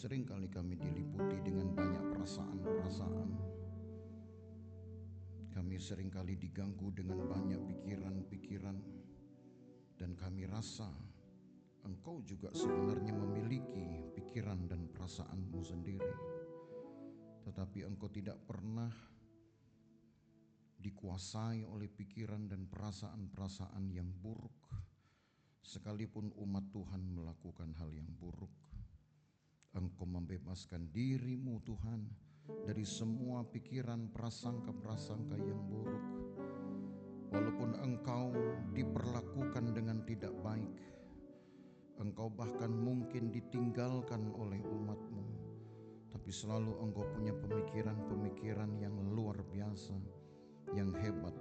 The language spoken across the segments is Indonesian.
Sering kali kami diliputi dengan banyak perasaan-perasaan. Kami sering kali diganggu dengan banyak pikiran-pikiran. Dan kami rasa Engkau juga sebenarnya memiliki pikiran dan perasaanmu sendiri. Tetapi Engkau tidak pernah dikuasai oleh pikiran dan perasaan-perasaan yang buruk. Sekalipun umat Tuhan melakukan hal yang buruk, Engkau membebaskan dirimu Tuhan dari semua pikiran prasangka-prasangka yang buruk. Walaupun Engkau diperlakukan dengan tidak baik, Engkau bahkan mungkin ditinggalkan oleh umatmu, tapi selalu Engkau punya pemikiran-pemikiran yang luar biasa, yang hebat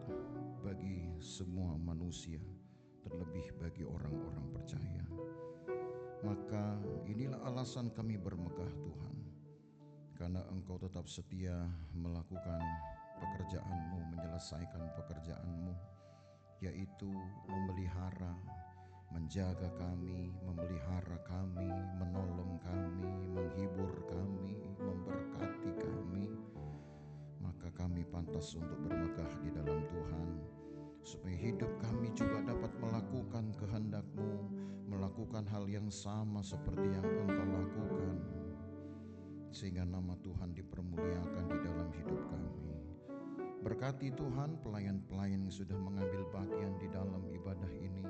bagi semua manusia, terlebih bagi orang-orang percaya. Maka inilah alasan kami bermegah Tuhan, karena Engkau tetap setia melakukan pekerjaan-Mu, menyelesaikan pekerjaan-Mu, yaitu memelihara, menjaga kami, memelihara kami, menolong kami, menghibur kami, memberkati kami. Maka kami pantas untuk bermegah di dalam Tuhan, supaya hidup kami juga dapat melakukan kehendak-Mu, melakukan hal yang sama seperti yang Engkau lakukan, sehingga nama Tuhan dipermuliakan di dalam hidup kami. Berkati Tuhan pelayan-pelayan yang sudah mengambil bagian di dalam ibadah ini.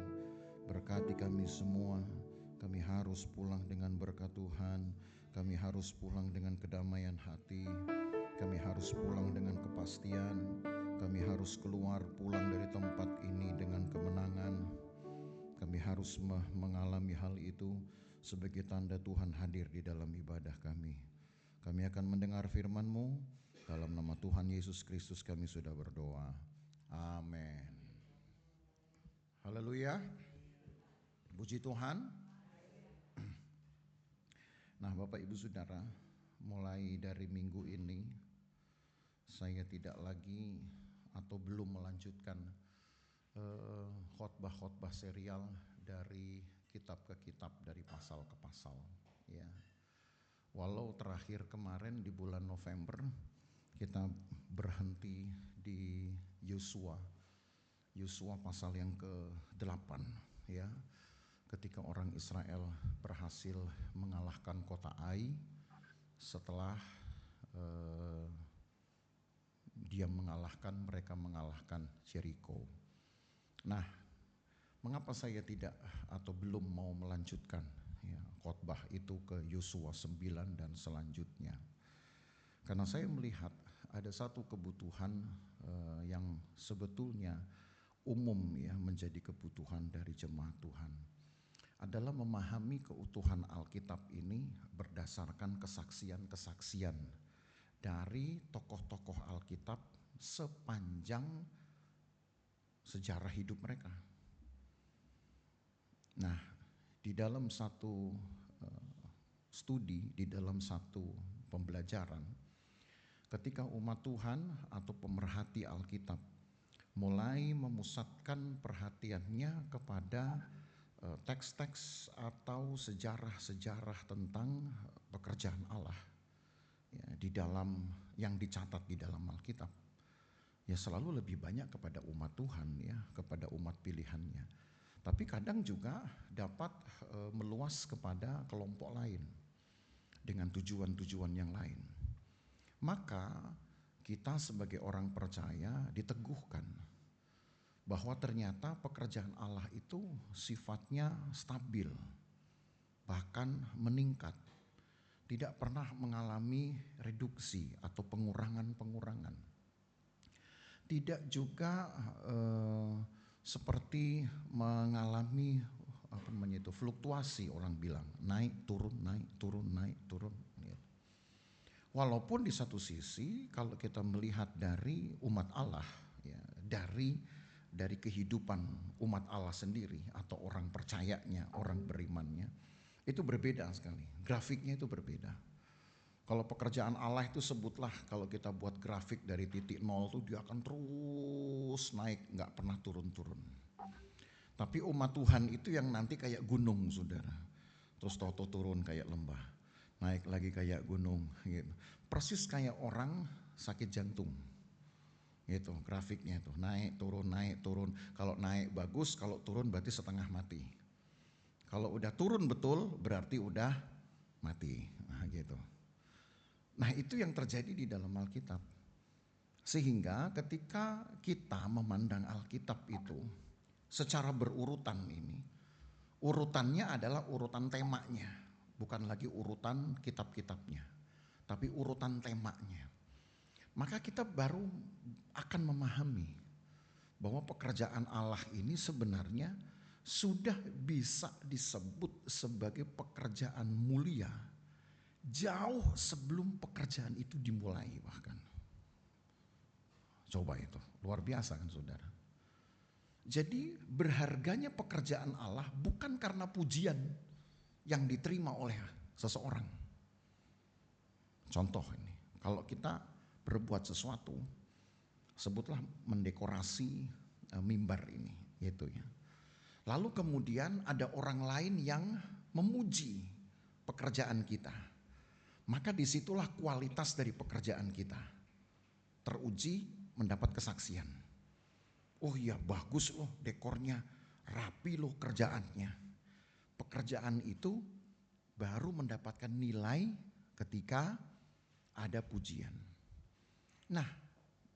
Berkati kami semua. Kami harus pulang dengan berkat Tuhan. Kami harus pulang dengan kedamaian hati. Kami harus pulang dengan kepastian. Kami harus keluar pulang dari tempat ini dengan kemenangan. Kami harus mengalami hal itu sebagai tanda Tuhan hadir di dalam ibadah kami. Kami akan mendengar firman-Mu. Dalam nama Tuhan Yesus Kristus kami sudah berdoa. Amin. Haleluya. Puji Tuhan. Nah, Bapak Ibu Saudara, mulai dari minggu ini saya tidak lagi atau belum melanjutkan khotbah-khotbah serial dari kitab ke kitab, dari pasal ke pasal, ya. Walau terakhir kemarin di bulan November kita berhenti di Yosua pasal yang ke-8, ya. Ketika orang Israel berhasil mengalahkan kota Ai setelah mereka mengalahkan Jericho. Nah, mengapa saya tidak atau belum mau melanjutkan, ya, khotbah itu ke Yosua 9 dan selanjutnya? Karena saya melihat ada satu kebutuhan yang sebetulnya umum, ya, menjadi kebutuhan dari jemaat Tuhan, adalah memahami keutuhan Alkitab ini berdasarkan kesaksian-kesaksian dari tokoh-tokoh Alkitab sepanjang sejarah hidup mereka. Nah, di dalam satu studi, di dalam satu pembelajaran, ketika umat Tuhan atau pemerhati Alkitab mulai memusatkan perhatiannya kepada teks-teks atau sejarah-sejarah tentang pekerjaan Allah, ya, di dalam yang dicatat di dalam Alkitab, ya, selalu lebih banyak kepada umat Tuhan, ya, kepada umat pilihannya. Tapi kadang juga dapat meluas kepada kelompok lain dengan tujuan-tujuan yang lain. Maka kita sebagai orang percaya diteguhkan bahwa ternyata pekerjaan Allah itu sifatnya stabil, bahkan meningkat, tidak pernah mengalami reduksi atau pengurangan-pengurangan. Tidak juga seperti mengalami fluktuasi, orang bilang naik turun naik turun naik turun. Walaupun di satu sisi kalau kita melihat dari umat Allah, ya, dari kehidupan umat Allah sendiri atau orang percayanya, orang berimannya, itu berbeda sekali. Grafiknya itu berbeda. Kalau pekerjaan Allah itu sebutlah, kalau kita buat grafik dari titik nol itu dia akan terus naik, gak pernah turun-turun. Tapi umat Tuhan itu yang nanti kayak gunung, saudara, terus toto turun kayak lembah. naik lagi kayak gunung gitu. Persis kayak orang sakit jantung. Gitu grafiknya itu, naik turun. Kalau naik bagus, kalau turun berarti setengah mati. Kalau udah turun betul berarti udah mati. Nah, gitu. Nah, itu yang terjadi di dalam Alkitab. Sehingga ketika kita memandang Alkitab itu secara berurutan ini, urutannya adalah urutan temanya, bukan lagi urutan kitab-kitabnya, tapi urutan temanya. Maka kita baru akan memahami bahwa pekerjaan Allah ini sebenarnya sudah bisa disebut sebagai pekerjaan mulia jauh sebelum pekerjaan itu dimulai bahkan. Coba itu, luar biasa kan saudara. Jadi berharganya pekerjaan Allah bukan karena pujian yang diterima oleh seseorang. Contoh ini, kalau kita berbuat sesuatu, sebutlah mendekorasi mimbar ini gitu ya. Lalu kemudian ada orang lain yang memuji pekerjaan kita. Maka disitulah kualitas dari pekerjaan kita teruji, mendapat kesaksian. Oh iya bagus loh dekornya, rapi loh kerjaannya. Pekerjaan itu baru mendapatkan nilai ketika ada pujian. Nah,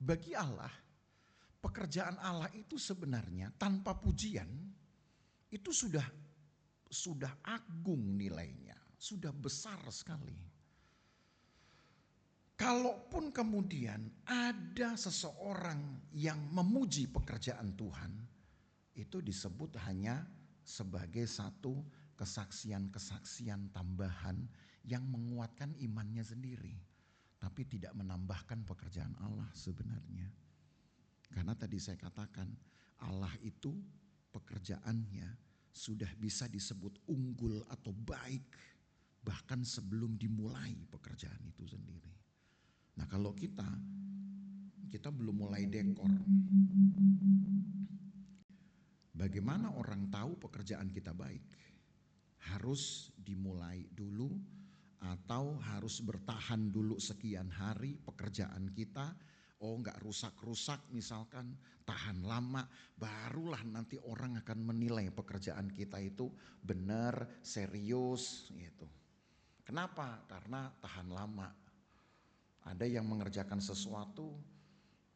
bagi Allah, pekerjaan Allah itu sebenarnya tanpa pujian itu sudah agung nilainya, sudah besar sekali. Kalaupun kemudian ada seseorang yang memuji pekerjaan Tuhan, itu disebut hanya sebagai satu kesaksian-kesaksian tambahan yang menguatkan imannya sendiri, tapi tidak menambahkan pekerjaan Allah sebenarnya. Karena tadi saya katakan Allah itu pekerjaannya sudah bisa disebut unggul atau baik bahkan sebelum dimulai pekerjaan itu sendiri. Nah, kalau kita belum mulai dekor. Bagaimana orang tahu pekerjaan kita baik? Harus dimulai dulu atau harus bertahan dulu sekian hari pekerjaan kita. Oh, enggak rusak-rusak misalkan, tahan lama, barulah nanti orang akan menilai pekerjaan kita itu benar, serius gitu. Kenapa? Karena tahan lama. Ada yang mengerjakan sesuatu,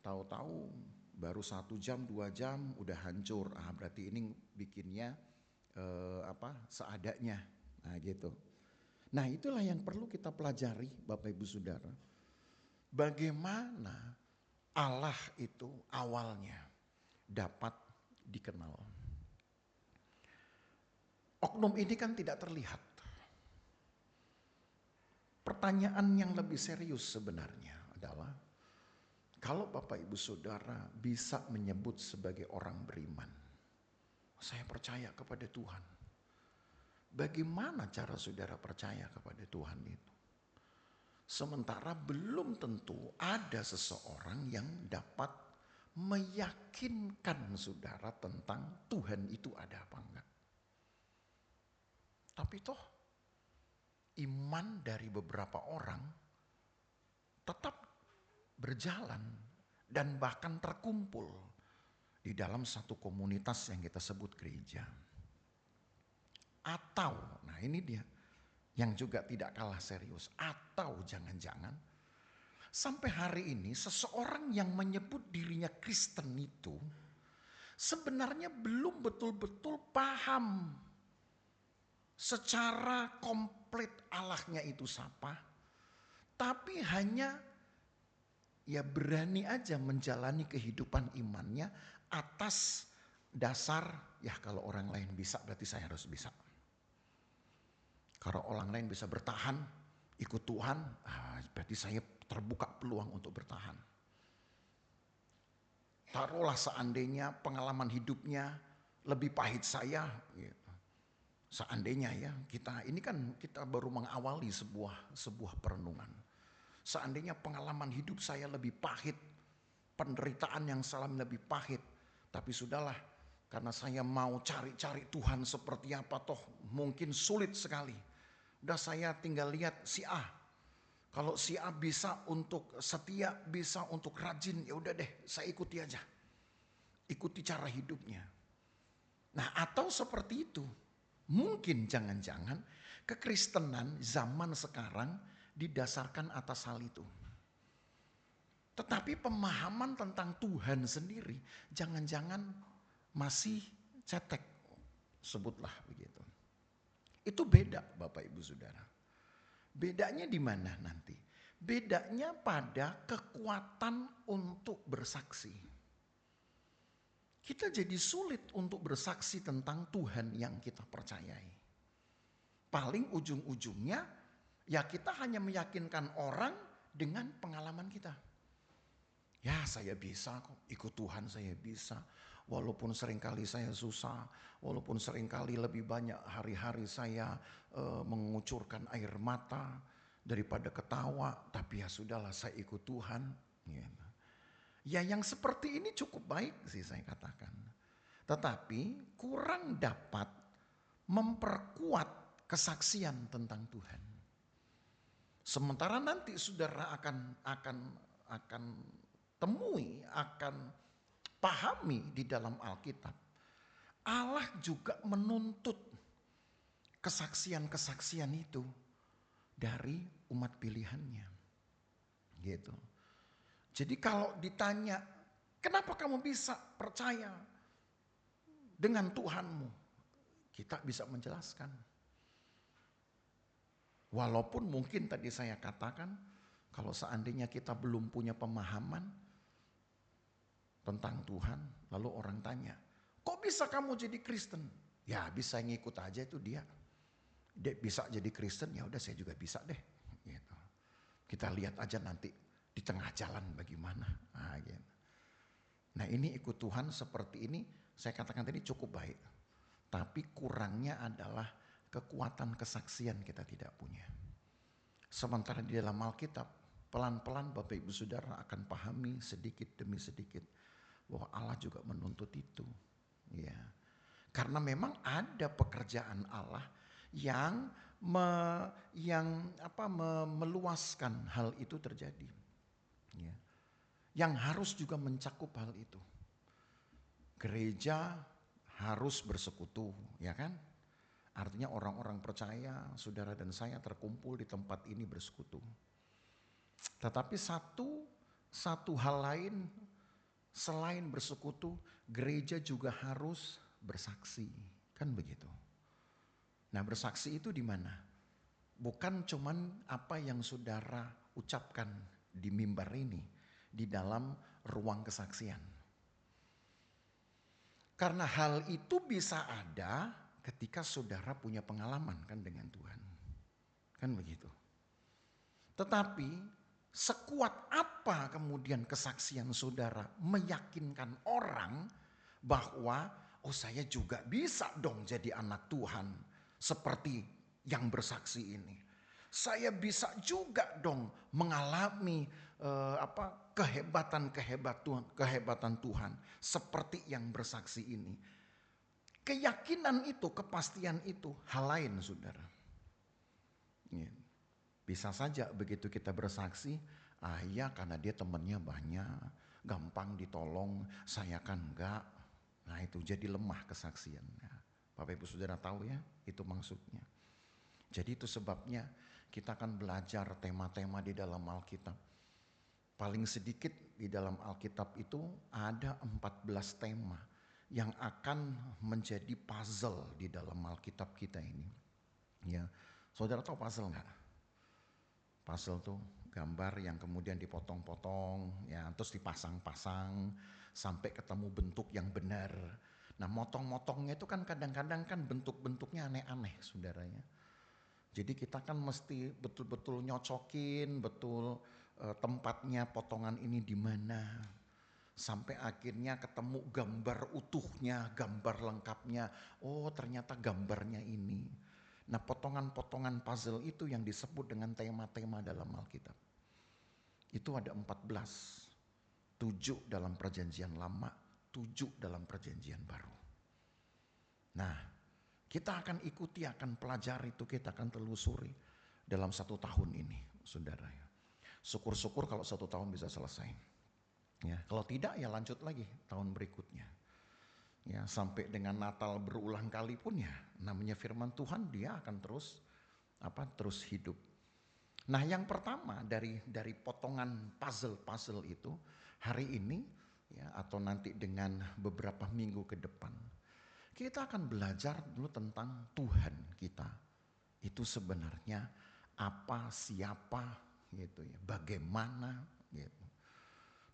tahu-tahu baru 1 jam, 2 jam udah hancur. Berarti ini bikinnya seadanya. Nah gitu. Nah itulah yang perlu kita pelajari Bapak Ibu Saudara. Bagaimana Allah itu awalnya dapat dikenal. Oknum ini kan tidak terlihat. Pertanyaan yang lebih serius sebenarnya adalah kalau Bapak Ibu Saudara bisa menyebut sebagai orang beriman, saya percaya kepada Tuhan. Bagaimana cara saudara percaya kepada Tuhan itu? Sementara belum tentu ada seseorang yang dapat meyakinkan saudara tentang Tuhan itu ada apa enggak. Tapi toh iman dari beberapa orang tetap berjalan dan bahkan terkumpul di dalam satu komunitas yang kita sebut gereja. Atau, nah ini dia yang juga tidak kalah serius. Atau jangan-jangan sampai hari ini seseorang yang menyebut dirinya Kristen itu sebenarnya belum betul-betul paham secara komplit Allahnya itu siapa. Tapi hanya ya berani aja menjalani kehidupan imannya atas dasar ya kalau orang lain bisa berarti saya harus bisa. Kalau orang lain bisa bertahan ikut Tuhan, berarti saya terbuka peluang untuk bertahan. Taruhlah seandainya pengalaman hidupnya lebih pahit saya, gitu. Seandainya ya kita baru mengawali sebuah perenungan. Seandainya pengalaman hidup saya lebih pahit, penderitaan yang saya alami lebih pahit, tapi sudahlah karena saya mau cari-cari Tuhan seperti apa toh mungkin sulit sekali. Udah saya tinggal lihat si A. Kalau si A bisa untuk setia, bisa untuk rajin, ya udah deh, saya ikuti aja. Ikuti cara hidupnya. Nah, atau seperti itu. Mungkin jangan-jangan kekristenan zaman sekarang didasarkan atas hal itu. Tetapi pemahaman tentang Tuhan sendiri jangan-jangan masih cetek, sebutlah begitu. Itu beda Bapak Ibu Saudara. Bedanya di mana nanti? Bedanya pada kekuatan untuk bersaksi. Kita jadi sulit untuk bersaksi tentang Tuhan yang kita percayai. Paling ujung-ujungnya ya kita hanya meyakinkan orang dengan pengalaman kita. Ya saya bisa kok, ikut Tuhan saya bisa. Walaupun seringkali saya susah, walaupun seringkali lebih banyak hari-hari saya mengucurkan air mata daripada ketawa. Tapi ya sudahlah, saya ikut Tuhan. Ya yang seperti ini cukup baik sih saya katakan. Tetapi kurang dapat memperkuat kesaksian tentang Tuhan. Sementara nanti saudara akan temui, akan pahami di dalam Alkitab. Allah juga menuntut kesaksian-kesaksian itu dari umat pilihannya. Gitu. Jadi kalau ditanya, kenapa kamu bisa percaya dengan Tuhanmu? Kita bisa menjelaskan. Walaupun mungkin tadi saya katakan, kalau seandainya kita belum punya pemahaman tentang Tuhan, lalu orang tanya, kok bisa kamu jadi Kristen? Ya bisa ngikut aja itu dia. Dia bisa jadi Kristen, ya udah saya juga bisa deh. Gitu. Kita lihat aja nanti di tengah jalan bagaimana. Gitu. Nah ini ikut Tuhan seperti ini, saya katakan tadi cukup baik. Tapi kurangnya adalah kekuatan kesaksian kita tidak punya. Sementara di dalam Alkitab, pelan-pelan Bapak Ibu Saudara akan pahami sedikit demi sedikit bahwa Allah juga menuntut itu. Ya. Karena memang ada pekerjaan Allah yang meluaskan hal itu terjadi. Ya. Yang harus juga mencakup hal itu. Gereja harus bersekutu, ya kan? Artinya orang-orang percaya, saudara dan saya terkumpul di tempat ini bersekutu. Tetapi satu hal lain selain bersekutu, gereja juga harus bersaksi, kan begitu. Nah, bersaksi itu di mana? Bukan cuman apa yang saudara ucapkan di mimbar ini, di dalam ruang kesaksian. Karena hal itu bisa ada ketika saudara punya pengalaman kan dengan Tuhan. Kan begitu. Tetapi sekuat apa kemudian kesaksian saudara meyakinkan orang bahwa oh saya juga bisa dong jadi anak Tuhan seperti yang bersaksi ini. Saya bisa juga dong mengalami kehebatan Tuhan seperti yang bersaksi ini. Keyakinan itu, kepastian itu hal lain saudara. Bisa saja begitu kita bersaksi, ya karena dia temannya banyak, gampang ditolong, saya kan enggak. Nah itu jadi lemah kesaksiannya. Bapak Ibu Saudara tahu ya, itu maksudnya. Jadi itu sebabnya kita akan belajar tema-tema di dalam Alkitab. Paling sedikit di dalam Alkitab itu ada 14 tema yang akan menjadi puzzle di dalam Alkitab kita ini. Ya, saudara tahu puzzle enggak? Puzzle tuh gambar yang kemudian dipotong-potong, ya terus dipasang-pasang sampai ketemu bentuk yang benar. Nah motong-motongnya itu kan kadang-kadang kan bentuk-bentuknya aneh-aneh saudaranya. Jadi kita kan mesti betul-betul nyocokin, betul tempatnya potongan ini di mana. Sampai akhirnya ketemu gambar utuhnya, gambar lengkapnya. Oh ternyata gambarnya ini. Nah potongan-potongan puzzle itu yang disebut dengan tema-tema dalam Alkitab. Itu ada 14. 7 dalam perjanjian lama, 7 dalam perjanjian baru. Nah Kita akan ikuti, akan pelajari itu, kita akan telusuri dalam 1 tahun ini, saudara ya. Syukur-syukur kalau 1 tahun bisa selesai. Ya, kalau tidak ya lanjut lagi tahun berikutnya. Ya, sampai dengan Natal berulang kali pun ya, namanya firman Tuhan dia akan terus hidup. Nah, yang pertama dari potongan puzzle itu hari ini ya atau nanti dengan beberapa minggu ke depan kita akan belajar dulu tentang Tuhan kita. Itu sebenarnya apa, siapa gitu ya, bagaimana gitu.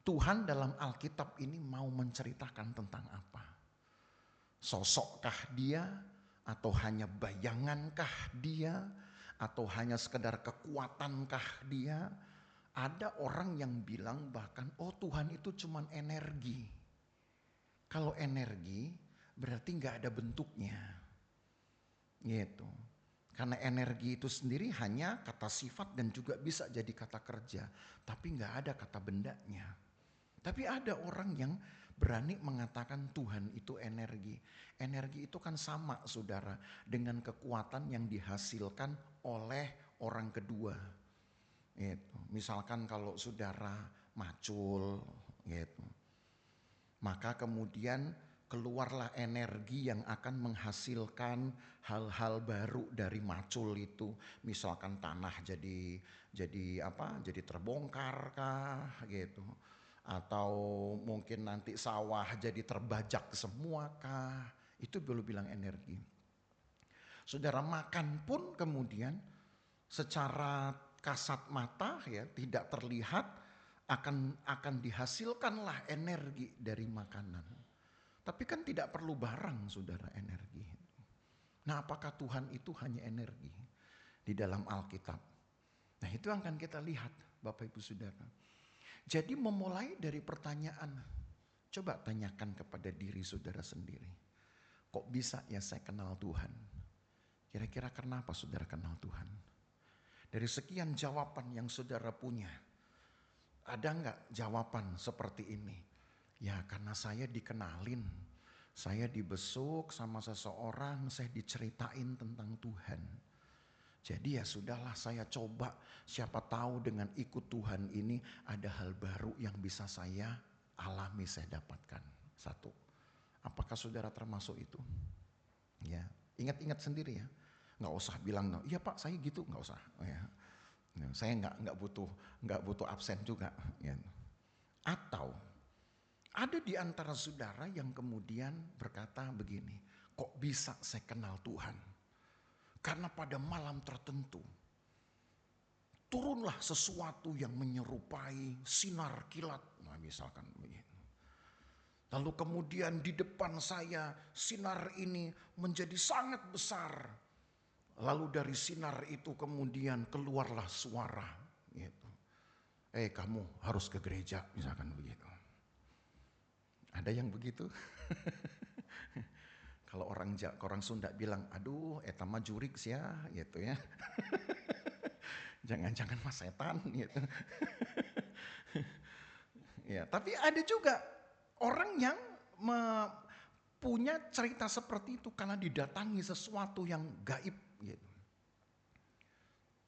Tuhan dalam Alkitab ini mau menceritakan tentang apa? Sosokkah dia atau hanya bayangankah dia atau hanya sekedar kekuatankah dia? Ada orang yang bilang bahkan Tuhan itu cuman energi. Kalau energi berarti nggak ada bentuknya. Gitu. Karena energi itu sendiri hanya kata sifat dan juga bisa jadi kata kerja, tapi nggak ada kata bendanya. Tapi ada orang yang berani mengatakan Tuhan itu energi. Energi itu kan sama saudara dengan kekuatan yang dihasilkan oleh orang kedua. Gitu. Misalkan kalau saudara macul gitu. Maka kemudian keluarlah energi yang akan menghasilkan hal-hal baru dari macul itu. Misalkan tanah jadi terbongkar kah gitu. Atau mungkin nanti sawah jadi terbajak semua kah? Itu belum bilang energi. Saudara makan pun kemudian secara kasat mata ya tidak terlihat akan dihasilkanlah energi dari makanan. Tapi kan tidak perlu barang saudara energi. Nah apakah Tuhan itu hanya energi di dalam Alkitab? Nah itu akan kita lihat Bapak Ibu Saudara. Jadi memulai dari pertanyaan, coba tanyakan kepada diri saudara sendiri. Kok bisa ya saya kenal Tuhan? Kira-kira kenapa saudara kenal Tuhan? Dari sekian jawaban yang saudara punya, ada enggak jawaban seperti ini? Ya karena saya dikenalin, saya dibesuk sama seseorang, saya diceritain tentang Tuhan. Jadi ya sudahlah saya coba, siapa tahu dengan ikut Tuhan ini ada hal baru yang bisa saya alami, saya dapatkan. Satu, apakah saudara termasuk itu? Ya, ingat-ingat sendiri ya, nggak usah bilang, iya Pak saya gitu, nggak usah. Ya. Saya nggak butuh absen juga. Ya. Atau ada di antara saudara yang kemudian berkata begini, kok bisa saya kenal Tuhan? Karena pada malam tertentu turunlah sesuatu yang menyerupai sinar kilat. Nah misalkan begitu. Lalu kemudian di depan saya sinar ini menjadi sangat besar. Lalu dari sinar itu kemudian keluarlah suara. Gitu. Kamu harus ke gereja misalkan begitu. Ada yang begitu? Kalau orang Sunda bilang, aduh eta mah jurik ya gitu ya. Jangan-jangan mas setan gitu. Ya, tapi ada juga orang yang punya cerita seperti itu karena didatangi sesuatu yang gaib gitu.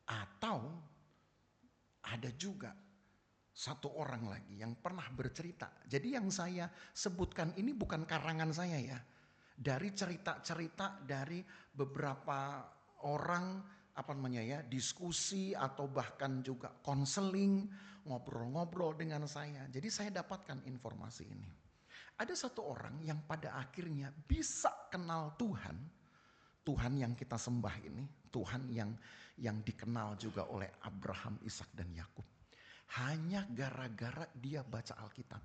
Atau ada juga satu orang lagi yang pernah bercerita. Jadi yang saya sebutkan ini bukan karangan saya ya. Dari cerita-cerita dari beberapa orang diskusi atau bahkan juga konseling, ngobrol-ngobrol dengan saya. Jadi saya dapatkan informasi ini. Ada satu orang yang pada akhirnya bisa kenal Tuhan. Tuhan yang kita sembah ini, Tuhan yang dikenal juga oleh Abraham, Ishak dan Yakub. Hanya gara-gara dia baca Alkitab.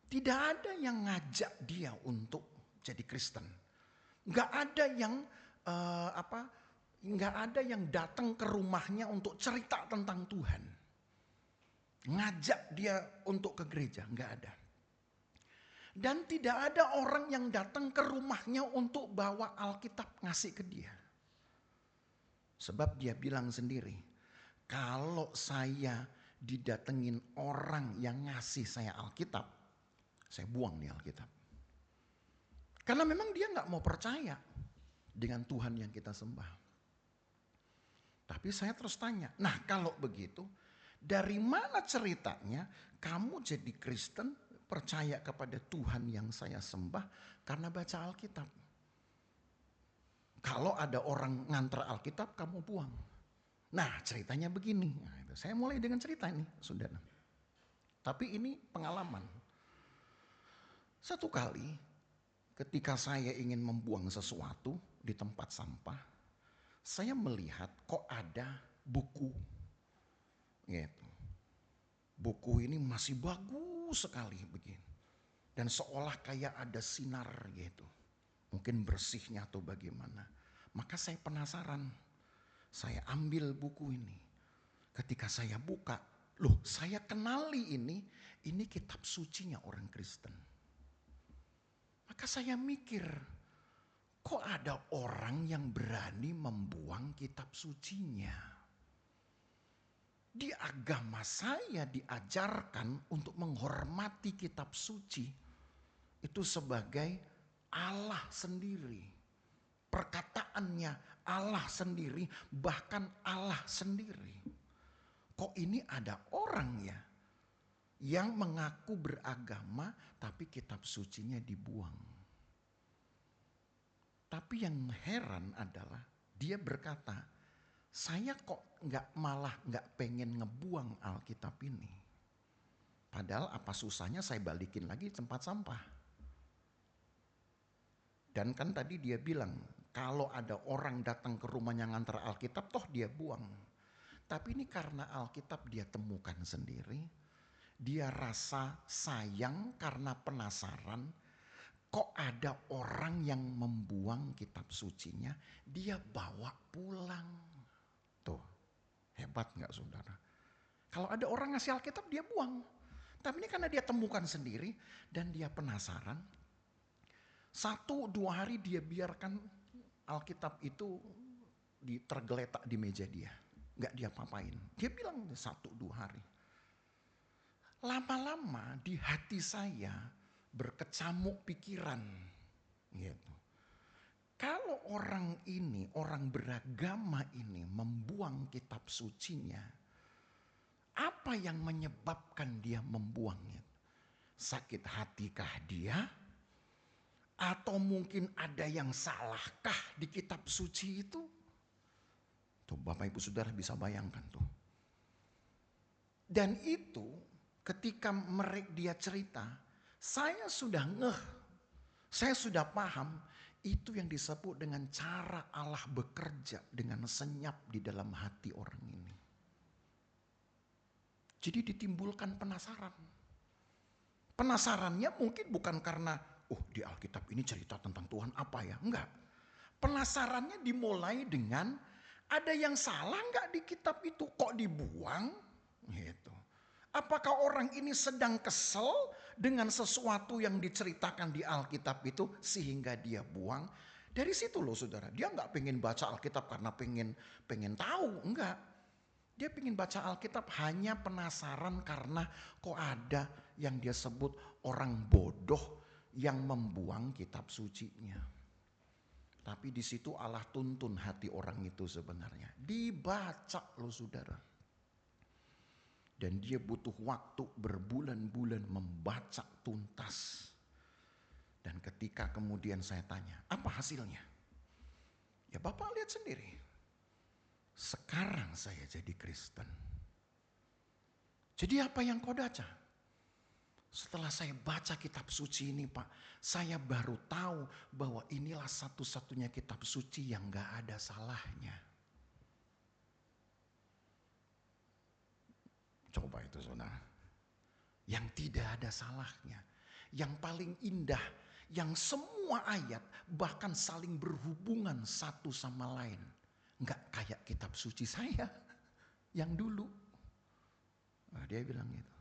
Tidak ada yang ngajak dia untuk jadi Kristen. Nggak ada yang nggak ada yang datang ke rumahnya untuk cerita tentang Tuhan. Ngajak dia untuk ke gereja, nggak ada. Dan tidak ada orang yang datang ke rumahnya untuk bawa Alkitab ngasih ke dia. Sebab dia bilang sendiri, kalau saya didatengin orang yang ngasih saya Alkitab, saya buang nih Alkitab. Karena memang dia nggak mau percaya dengan Tuhan yang kita sembah. Tapi saya terus tanya, nah kalau begitu, dari mana ceritanya kamu jadi Kristen, percaya kepada Tuhan yang saya sembah karena baca Alkitab? Kalau ada orang nganter Alkitab, kamu buang. Nah ceritanya begini, saya mulai dengan cerita ini, saudara. Tapi ini pengalaman. Satu kali ketika saya ingin membuang sesuatu di tempat sampah, saya melihat kok ada buku. Gitu. Buku ini masih bagus sekali begini. Dan seolah kayak ada sinar gitu. Mungkin bersihnya atau bagaimana. Maka saya penasaran. Saya ambil buku ini. Ketika saya buka, loh saya kenali ini kitab sucinya orang Kristen. Maka saya mikir, kok ada orang yang berani membuang kitab sucinya? Di agama saya diajarkan untuk menghormati kitab suci itu sebagai Allah sendiri. Perkataannya Allah sendiri, bahkan Allah sendiri. Kok ini ada orang ya yang mengaku beragama tapi kitab sucinya dibuang. Tapi yang heran adalah dia berkata, saya kok malah nggak pengen ngebuang Alkitab ini. Padahal apa susahnya saya balikin lagi tempat sampah. Dan kan tadi dia bilang, kalau ada orang datang ke rumahnya ngantar Alkitab, toh dia buang. Tapi ini karena Alkitab dia temukan sendiri, dia rasa sayang karena penasaran, kok ada orang yang membuang kitab sucinya, dia bawa pulang. Tuh, hebat gak saudara? Kalau ada orang ngasih Alkitab dia buang. Tapi ini karena dia temukan sendiri dan dia penasaran. 1-2 hari dia biarkan Alkitab itu tergeletak di meja dia. Gak dia papain. Dia bilang 1-2 hari. Lama-lama di hati saya berkecamuk pikiran. Gitu. Kalau orang ini, orang beragama ini membuang kitab sucinya, apa yang menyebabkan dia membuangnya? Sakit hatikah dia? Atau mungkin ada yang salahkah di kitab suci itu? Tuh Bapak Ibu Saudara bisa bayangkan tuh. Dan itu ketika dia cerita, saya sudah saya sudah paham itu yang disebut dengan cara Allah bekerja dengan senyap di dalam hati orang ini. Jadi ditimbulkan penasaran. Penasarannya mungkin bukan karena di Alkitab ini cerita tentang Tuhan apa ya? Enggak. Penasarannya dimulai dengan ada yang salah enggak di kitab itu? Kok dibuang? Gitu. Apakah orang ini sedang kesel dengan sesuatu yang diceritakan di Alkitab itu sehingga dia buang? Dari situ loh saudara, dia enggak pengen baca Alkitab karena pengen tahu, enggak. Dia pengen baca Alkitab hanya penasaran karena kok ada yang dia sebut orang bodoh yang membuang kitab sucinya. Tapi di situ Allah tuntun hati orang itu sebenarnya. Dibaca loh saudara. Dan dia butuh waktu berbulan-bulan membaca tuntas. Dan ketika kemudian saya tanya, apa hasilnya? Ya Bapak lihat sendiri. Sekarang saya jadi Kristen. Jadi apa yang kau baca? Setelah saya baca kitab suci ini Pak, saya baru tahu bahwa inilah satu-satunya kitab suci yang gak ada salahnya. Coba itu saudara. Yang tidak ada salahnya. Yang paling indah, yang semua ayat bahkan saling berhubungan satu sama lain. Gak kayak kitab suci saya yang dulu. Nah, dia bilang gitu.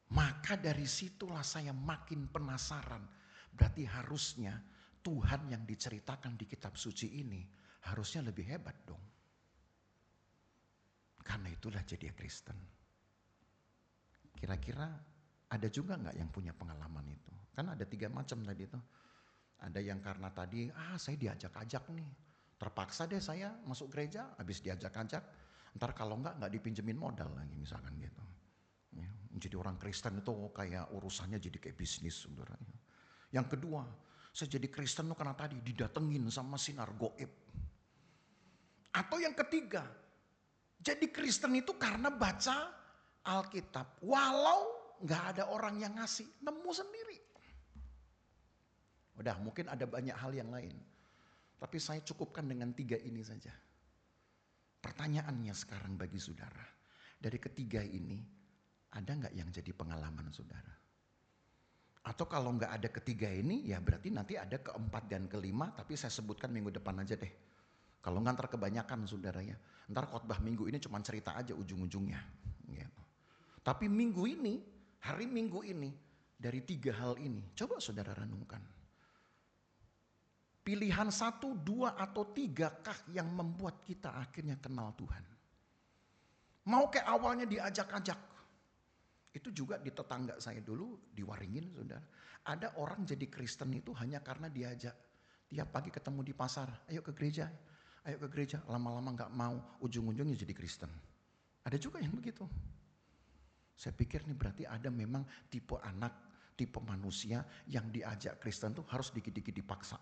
Maka dari situlah saya makin penasaran. Berarti harusnya Tuhan yang diceritakan di kitab suci ini harusnya lebih hebat dong. Karena itulah jadi Kristen. Kira-kira Ada juga nggak yang punya pengalaman itu? Kan ada 3 macam tadi itu. Ada yang karena tadi, saya diajak-ajak nih. Terpaksa deh saya masuk gereja, habis diajak-ajak. Ntar kalau nggak dipinjemin modal lagi misalkan gitu. Ya, jadi orang Kristen itu kayak urusannya jadi kayak bisnis, saudara. Yang kedua, saya jadi Kristen tuh karena tadi didatengin sama sinar goib. Atau yang ketiga, jadi Kristen itu karena baca Alkitab. Walau nggak ada orang yang ngasih, nemu sendiri. Udah, mungkin ada banyak hal yang lain. Tapi saya cukupkan dengan 3 ini saja. Pertanyaannya sekarang bagi saudara. Dari ketiga ini, ada nggak yang jadi pengalaman saudara? Atau kalau nggak ada ketiga ini, ya berarti nanti ada keempat dan kelima, tapi saya sebutkan minggu depan aja deh. Kalau nggak ntar kebanyakan saudara ya. Ntar khotbah minggu ini cuma cerita aja ujung-ujungnya. Gitu. Tapi minggu ini, hari minggu ini, dari 3 hal ini, coba saudara renungkan. Pilihan 1, 2, atau 3 kah yang membuat kita akhirnya kenal Tuhan? Mau kayak awalnya diajak-ajak. Itu juga di tetangga saya dulu di Waringin saudara. Ada orang jadi Kristen itu hanya karena diajak. Tiap pagi ketemu di pasar, ayo ke gereja. Ayo ke gereja, lama-lama gak mau, ujung-ujungnya jadi Kristen. Ada juga yang begitu. Saya pikir nih berarti ada memang tipe anak, tipe manusia yang diajak Kristen tuh harus dikit-dikit dipaksa.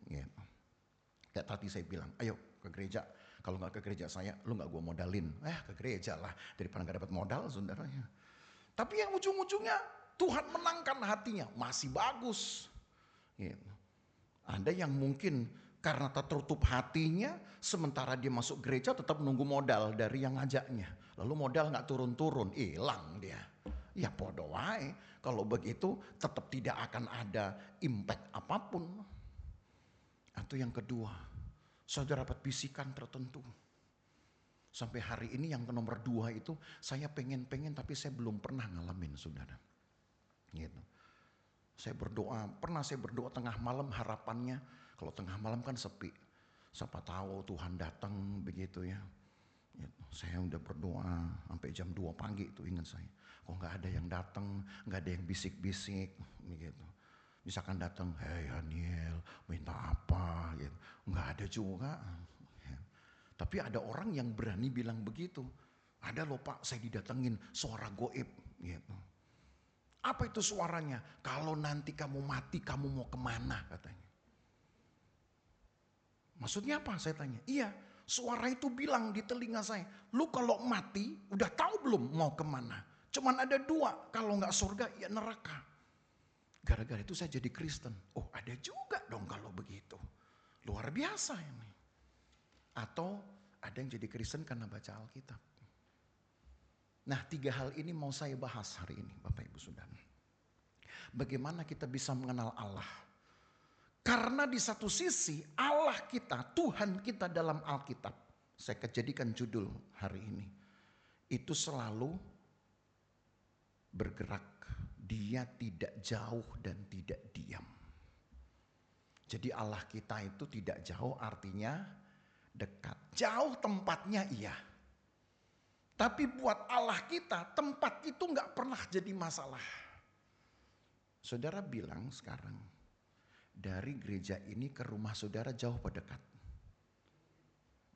Gitu. Kayak tadi saya bilang, ayo ke gereja. Kalau nggak ke gereja saya, lu nggak gue modalin. Ke gereja lah, daripada nggak dapat modal, saudaranya. Tapi yang ujung-ujungnya Tuhan menangkan hatinya, masih bagus. Gitu. Ada yang mungkin karena tertutup hatinya, sementara dia masuk gereja tetap nunggu modal dari yang ngajaknya. Lalu modal nggak turun-turun, hilang dia. Ya podo wae. Kalau begitu tetap tidak akan ada impact apapun. Atau yang kedua, saudara dapat bisikan tertentu. Sampai hari ini yang nomor 2 itu saya pengen tapi saya belum pernah ngalamin saudara. Gitu. Pernah saya berdoa tengah malam harapannya, kalau tengah malam kan sepi. Siapa tahu Tuhan datang begitu ya. Gitu. Saya udah berdoa sampai jam 2 pagi itu ingat saya. Kok nggak ada yang datang, nggak ada yang bisik-bisik begitu. Misalkan datang, hei Daniel, minta apa? Gitu. Nggak ada juga. Ya. Tapi ada orang yang berani bilang begitu. Ada loh Pak, saya didatengin suara goib. Gitu. Apa itu suaranya? Kalau nanti kamu mati, kamu mau kemana? Katanya. Maksudnya apa? Saya tanya. Iya, suara itu bilang di telinga saya. Lu kalau mati, udah tahu belum mau kemana? Cuman ada 2, kalau nggak surga, ya neraka. Gara-gara itu saya jadi Kristen. Oh ada juga dong kalau begitu. Luar biasa ini. Atau ada yang jadi Kristen karena baca Alkitab. Nah 3 hal ini mau saya bahas hari ini Bapak Ibu Saudara. Bagaimana kita bisa mengenal Allah. Karena di satu sisi Allah kita, Tuhan kita dalam Alkitab. Saya jadikan judul hari ini. Itu selalu bergerak. Dia tidak jauh dan tidak diam. Jadi Allah kita itu tidak jauh artinya dekat. Jauh tempatnya iya. Tapi buat Allah kita tempat itu gak pernah jadi masalah. Saudara bilang sekarang dari gereja ini ke rumah saudara jauh apa dekat?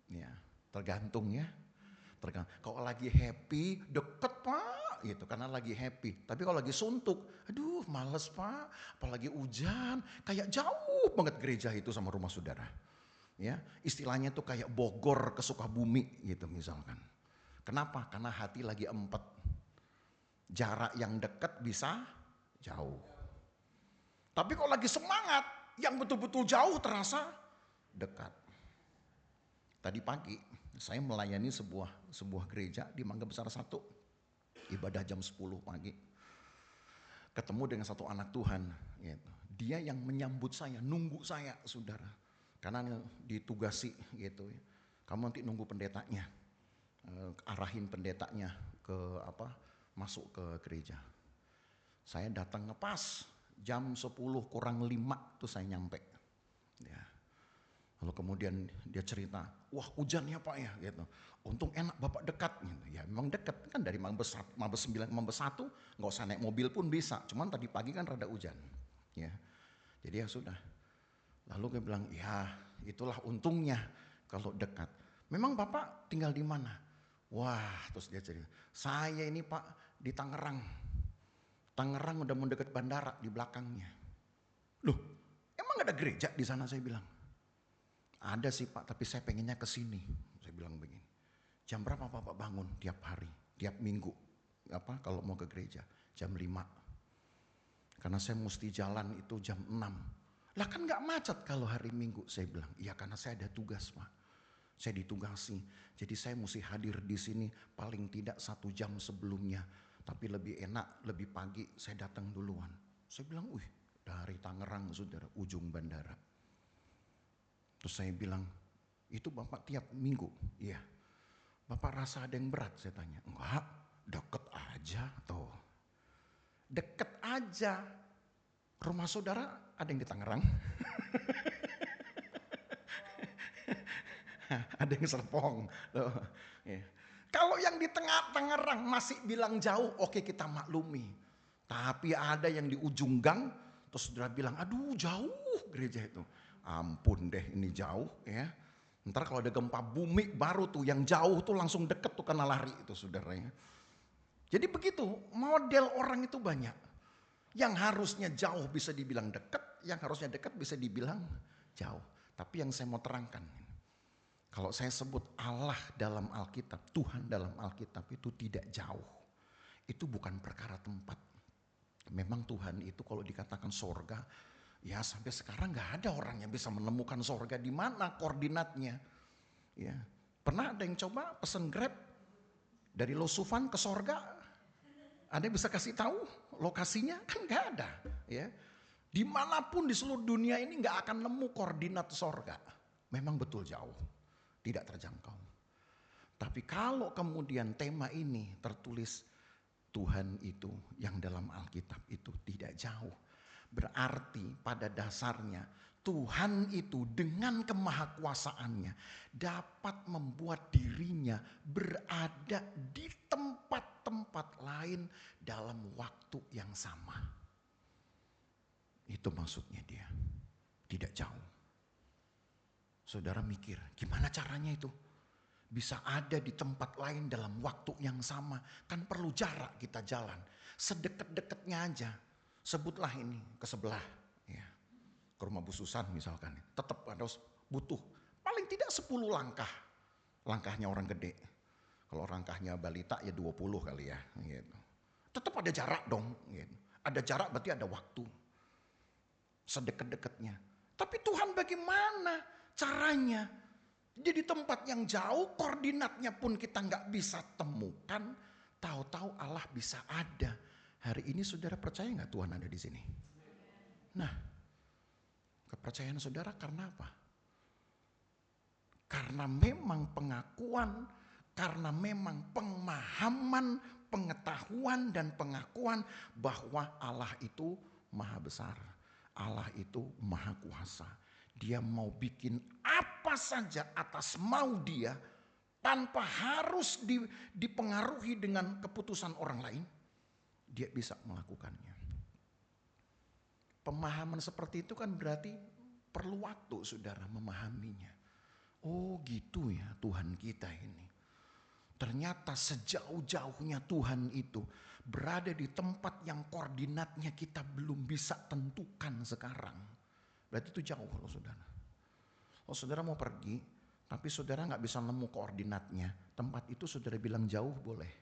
Ya, tergantung ya. Kalau lagi happy deket Pak gitu karena lagi happy. Tapi kalau lagi suntuk, aduh males Pak, apalagi hujan, kayak jauh banget gereja itu sama rumah saudara. Ya, istilahnya tuh kayak Bogor ke Sukabumi gitu misalkan. Kenapa? Karena hati lagi empet. Jarak yang dekat bisa jauh. Tapi kalau lagi semangat, yang betul-betul jauh terasa dekat. Tadi pagi saya melayani sebuah gereja di Mangga Besar 1. Ibadah jam 10 pagi. Ketemu dengan satu anak Tuhan. Gitu. Dia yang menyambut saya, nunggu saya saudara. Karena ditugasi gitu. Kamu nanti nunggu pendetanya. Arahin pendetanya ke masuk ke gereja. Saya datang ngepas jam 10 kurang 5 tuh saya nyampe. Ya. Lalu kemudian dia cerita, wah hujan ya Pak ya gitu. Untung enak Bapak dekat gitu. Ya memang dekat kan dari Mabes 9 ke Mabes 1 nggak usah naik mobil pun bisa. Cuman tadi pagi kan rada hujan. Ya. Jadi ya sudah. Lalu dia bilang, ya itulah untungnya kalau dekat. Memang Bapak tinggal di mana? Wah, terus dia cerita, saya ini Pak di Tangerang. Tangerang udah mau deket bandara di belakangnya. Loh, emang ada gereja di sana, saya bilang. Ada sih Pak, tapi saya pengennya ke sini. Saya bilang begini. Jam berapa Bapak bangun tiap hari, tiap minggu? Apa kalau mau ke gereja? Jam 5. Karena saya mesti jalan itu jam 6. Lah kan gak macet kalau hari Minggu, saya bilang. Iya karena saya ada tugas Pak. Saya ditugasi. Jadi saya mesti hadir di sini paling tidak 1 jam sebelumnya. Tapi lebih enak, lebih pagi saya datang duluan. Saya bilang, wih dari Tangerang saudara, ujung bandara. Terus saya bilang, itu Bapak tiap minggu? Iya. Bapak rasa ada yang berat? Saya tanya. Enggak, deket aja tuh. Deket aja. Rumah saudara ada yang di Tangerang? Ada yang Serpong. Loh, ya. Kalau yang di tengah Tangerang masih bilang jauh, oke kita maklumi. Tapi ada yang di ujung gang, terus saudara bilang, aduh jauh gereja itu. Ampun deh ini jauh ya. Ntar kalau ada gempa bumi baru tuh yang jauh tuh langsung deket tuh kena lari itu saudara ya. Jadi begitu model orang itu banyak. Yang harusnya jauh bisa dibilang dekat, yang harusnya dekat bisa dibilang jauh. Tapi yang saya mau terangkan, kalau saya sebut Allah dalam Alkitab, Tuhan dalam Alkitab itu tidak jauh. Itu bukan perkara tempat. Memang Tuhan itu kalau dikatakan sorga, ya sampai sekarang gak ada orang yang bisa menemukan sorga di mana koordinatnya. Ya. Pernah ada yang coba pesen Grab dari Losufan ke sorga? Ada yang bisa kasih tahu lokasinya? Kan gak ada. Ya. Dimanapun di seluruh dunia ini gak akan nemu koordinat sorga. Memang betul jauh. Tidak terjangkau. Tapi kalau kemudian tema ini tertulis Tuhan itu yang dalam Alkitab itu tidak jauh. Berarti pada dasarnya Tuhan itu dengan kemahakuasaannya dapat membuat dirinya berada di tempat-tempat lain dalam waktu yang sama. Itu maksudnya dia. Tidak jauh. Saudara mikir, gimana caranya itu? Bisa ada di tempat lain dalam waktu yang sama. Kan perlu jarak kita jalan. Sedekat-dekatnya aja. Sebutlah ini ke sebelah. Ya. Ke rumah Bu Susan misalkan. Tetap harus butuh. Paling tidak 10 langkah. Langkahnya orang gede. Kalau langkahnya balita ya 20 kali ya. Gitu. Tetap ada jarak dong. Gitu. Ada jarak berarti ada waktu. Sedekat-dekatnya. Tapi Tuhan bagaimana caranya? Dia di tempat yang jauh, koordinatnya pun kita nggak bisa temukan. Tahu-tahu Allah bisa ada. Hari ini saudara percaya nggak Tuhan ada di sini? Nah, kepercayaan saudara karena apa? Karena memang pengakuan, karena memang pemahaman, pengetahuan dan pengakuan bahwa Allah itu maha besar. Allah itu maha kuasa. Dia mau bikin apa saja atas mau dia tanpa harus dipengaruhi dengan keputusan orang lain. Dia bisa melakukannya. Pemahaman seperti itu kan berarti perlu waktu saudara memahaminya. Oh gitu ya Tuhan kita ini. Ternyata sejauh-jauhnya Tuhan itu berada di tempat yang koordinatnya kita belum bisa tentukan sekarang. Berarti itu jauh loh saudara. Kalau saudara mau pergi, tapi saudara gak bisa nemu koordinatnya, tempat itu saudara bilang jauh boleh.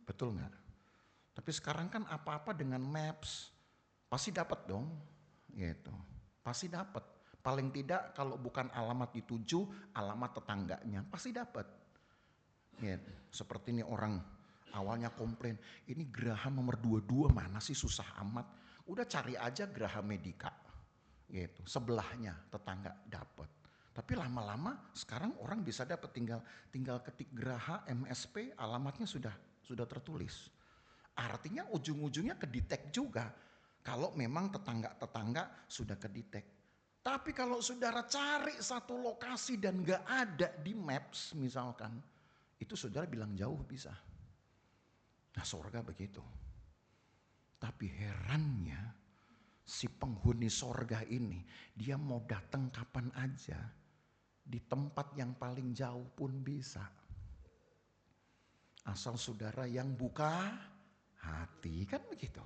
Betul gak? Tapi sekarang kan apa-apa dengan maps, pasti dapat dong. Gitu. Pasti dapat. Paling tidak kalau bukan alamat dituju, alamat tetangganya, pasti dapat. Gitu. Seperti ini orang awalnya komplain, ini geraha nomor 22 mana sih susah amat. Udah cari aja Geraha Medika, gitu. Sebelahnya tetangga dapat. Tapi lama-lama sekarang orang bisa dapat tinggal ketik Geraha MSP, alamatnya sudah tertulis. Artinya ujung-ujungnya kedetek juga. Kalau memang tetangga-tetangga sudah kedetek. Tapi kalau saudara cari satu lokasi dan gak ada di maps misalkan, itu saudara bilang jauh bisa. Nah sorga begitu. Tapi herannya si penghuni sorga ini, dia mau datang kapan aja, di tempat yang paling jauh pun bisa. Asal saudara yang buka hati, kan begitu.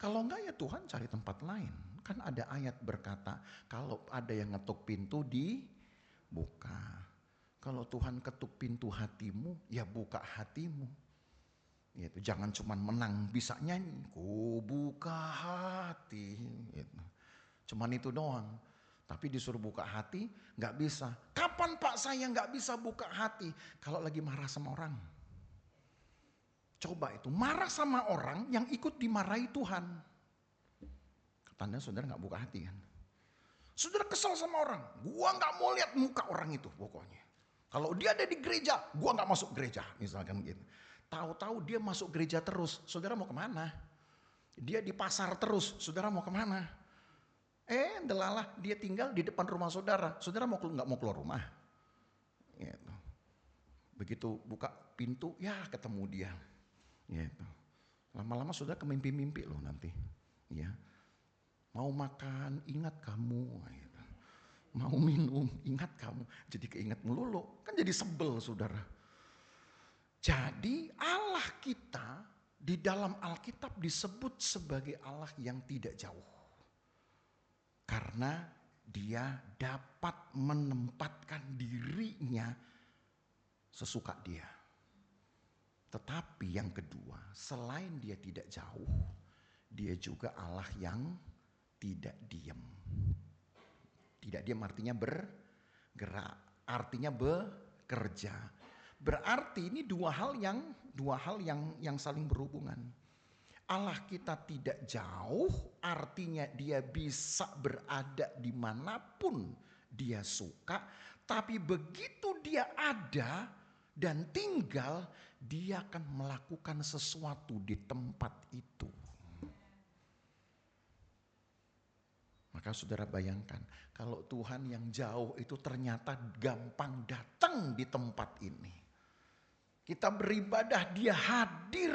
Kalau enggak ya Tuhan cari tempat lain. Kan ada ayat berkata, kalau ada yang ngetuk pintu dibuka. Kalau Tuhan ketuk pintu hatimu, ya buka hatimu. Gitu. Jangan cuma menang bisa nyanyi, ku buka hati. Gitu. Cuman itu doang. Tapi disuruh buka hati nggak bisa. Kapan Pak saya nggak bisa buka hati? Kalau lagi marah sama orang. Coba itu marah sama orang yang ikut dimarahi Tuhan. Tanda saudara nggak buka hati kan? Saudara kesal sama orang, gua nggak mau lihat muka orang itu pokoknya. Kalau dia ada di gereja, gua nggak masuk gereja, misalkan gitu. Tahu-tahu dia masuk gereja terus, saudara mau kemana? Dia di pasar terus, saudara mau kemana? Delalah dia tinggal di depan rumah saudara, saudara nggak mau keluar rumah? Gitu. Begitu buka pintu, ya ketemu dia. Gitu. Lama-lama saudara kemimpi-mimpi loh nanti. Ya. Mau makan, ingat kamu. Gitu. Mau minum, ingat kamu. Jadi keinget melulu, kan jadi sebel saudara. Jadi Allah kita di dalam Alkitab disebut sebagai Allah yang tidak jauh. Karena dia dapat menempatkan dirinya sesuka dia. Tetapi yang kedua, selain dia tidak jauh, dia juga Allah yang tidak diam. Tidak diam artinya bergerak, artinya bekerja. Berarti ini dua hal yang saling berhubungan. Allah kita tidak jauh, artinya dia bisa berada dimanapun dia suka. Tapi begitu dia ada dan tinggal, dia akan melakukan sesuatu di tempat itu. Maka saudara bayangkan, kalau Tuhan yang jauh itu ternyata gampang datang di tempat ini. Kita beribadah, dia hadir.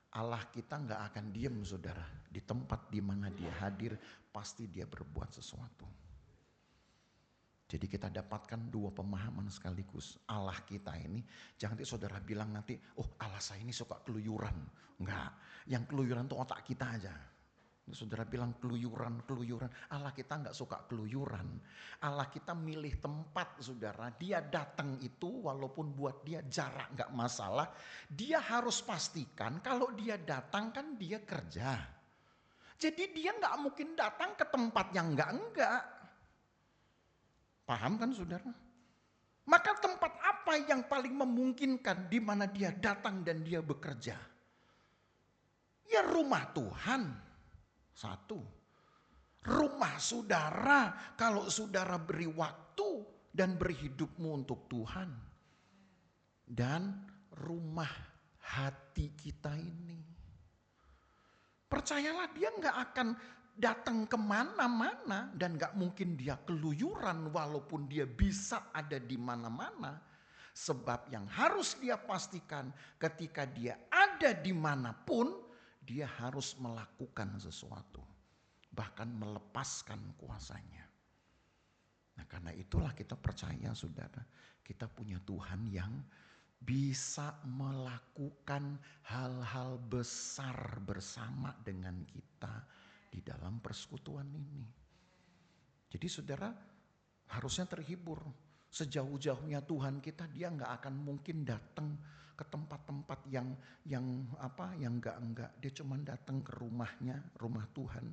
Allah kita gak akan diam saudara. Di tempat di mana dia hadir, pasti dia berbuat sesuatu. Jadi kita dapatkan dua pemahaman sekaligus. Allah kita ini, jangan nanti saudara bilang nanti, oh Allah saya ini suka keluyuran. Enggak, yang keluyuran itu otak kita aja. Saudara bilang keluyuran. Allah kita enggak suka keluyuran. Allah kita milih tempat saudara. Dia datang itu walaupun buat dia jarak enggak masalah. Dia harus pastikan kalau dia datang kan dia kerja. Jadi dia enggak mungkin datang ke tempat yang enggak. Paham kan saudara? Maka tempat apa yang paling memungkinkan di mana dia datang dan dia bekerja? Ya rumah Tuhan. Satu, rumah saudara kalau saudara beri waktu dan beri hidupmu untuk Tuhan. Dan rumah hati kita ini. Percayalah dia gak akan datang kemana-mana dan gak mungkin dia keluyuran walaupun dia bisa ada di mana-mana. Sebab yang harus dia pastikan ketika dia ada dimanapun, dia harus melakukan sesuatu. Bahkan melepaskan kuasanya. Nah karena itulah kita percaya saudara. Kita punya Tuhan yang bisa melakukan hal-hal besar bersama dengan kita di dalam persekutuan ini. Jadi saudara harusnya terhibur. Sejauh-jauhnya Tuhan kita, dia gak akan mungkin datang ke tempat-tempat yang enggak. Dia cuma datang ke rumahnya, rumah Tuhan.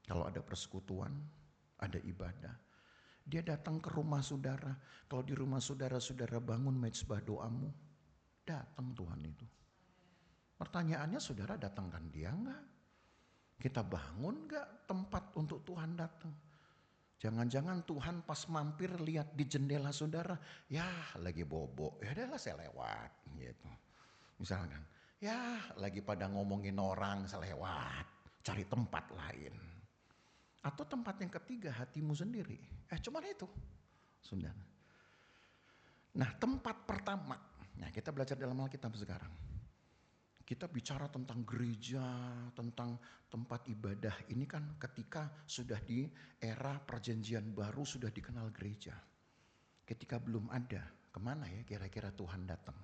Kalau ada persekutuan, ada ibadah. Dia datang ke rumah saudara. Kalau di rumah saudara bangun mezbah doamu, datang Tuhan itu. Pertanyaannya saudara datangkan dia enggak? Kita bangun enggak tempat untuk Tuhan datang? Jangan-jangan Tuhan pas mampir lihat di jendela saudara, ya lagi bobo, ya udahlah saya lewat gitu. Misalkan, ya lagi pada ngomongin orang, saya lewat, cari tempat lain. Atau tempat yang ketiga, hatimu sendiri. Cuman itu, saudara. Nah, tempat pertama, nah kita belajar dalam Alkitab sekarang. Kita bicara tentang gereja, tentang tempat ibadah. Ini kan ketika sudah di era perjanjian baru sudah dikenal gereja. Ketika belum ada, kemana ya kira-kira Tuhan datang?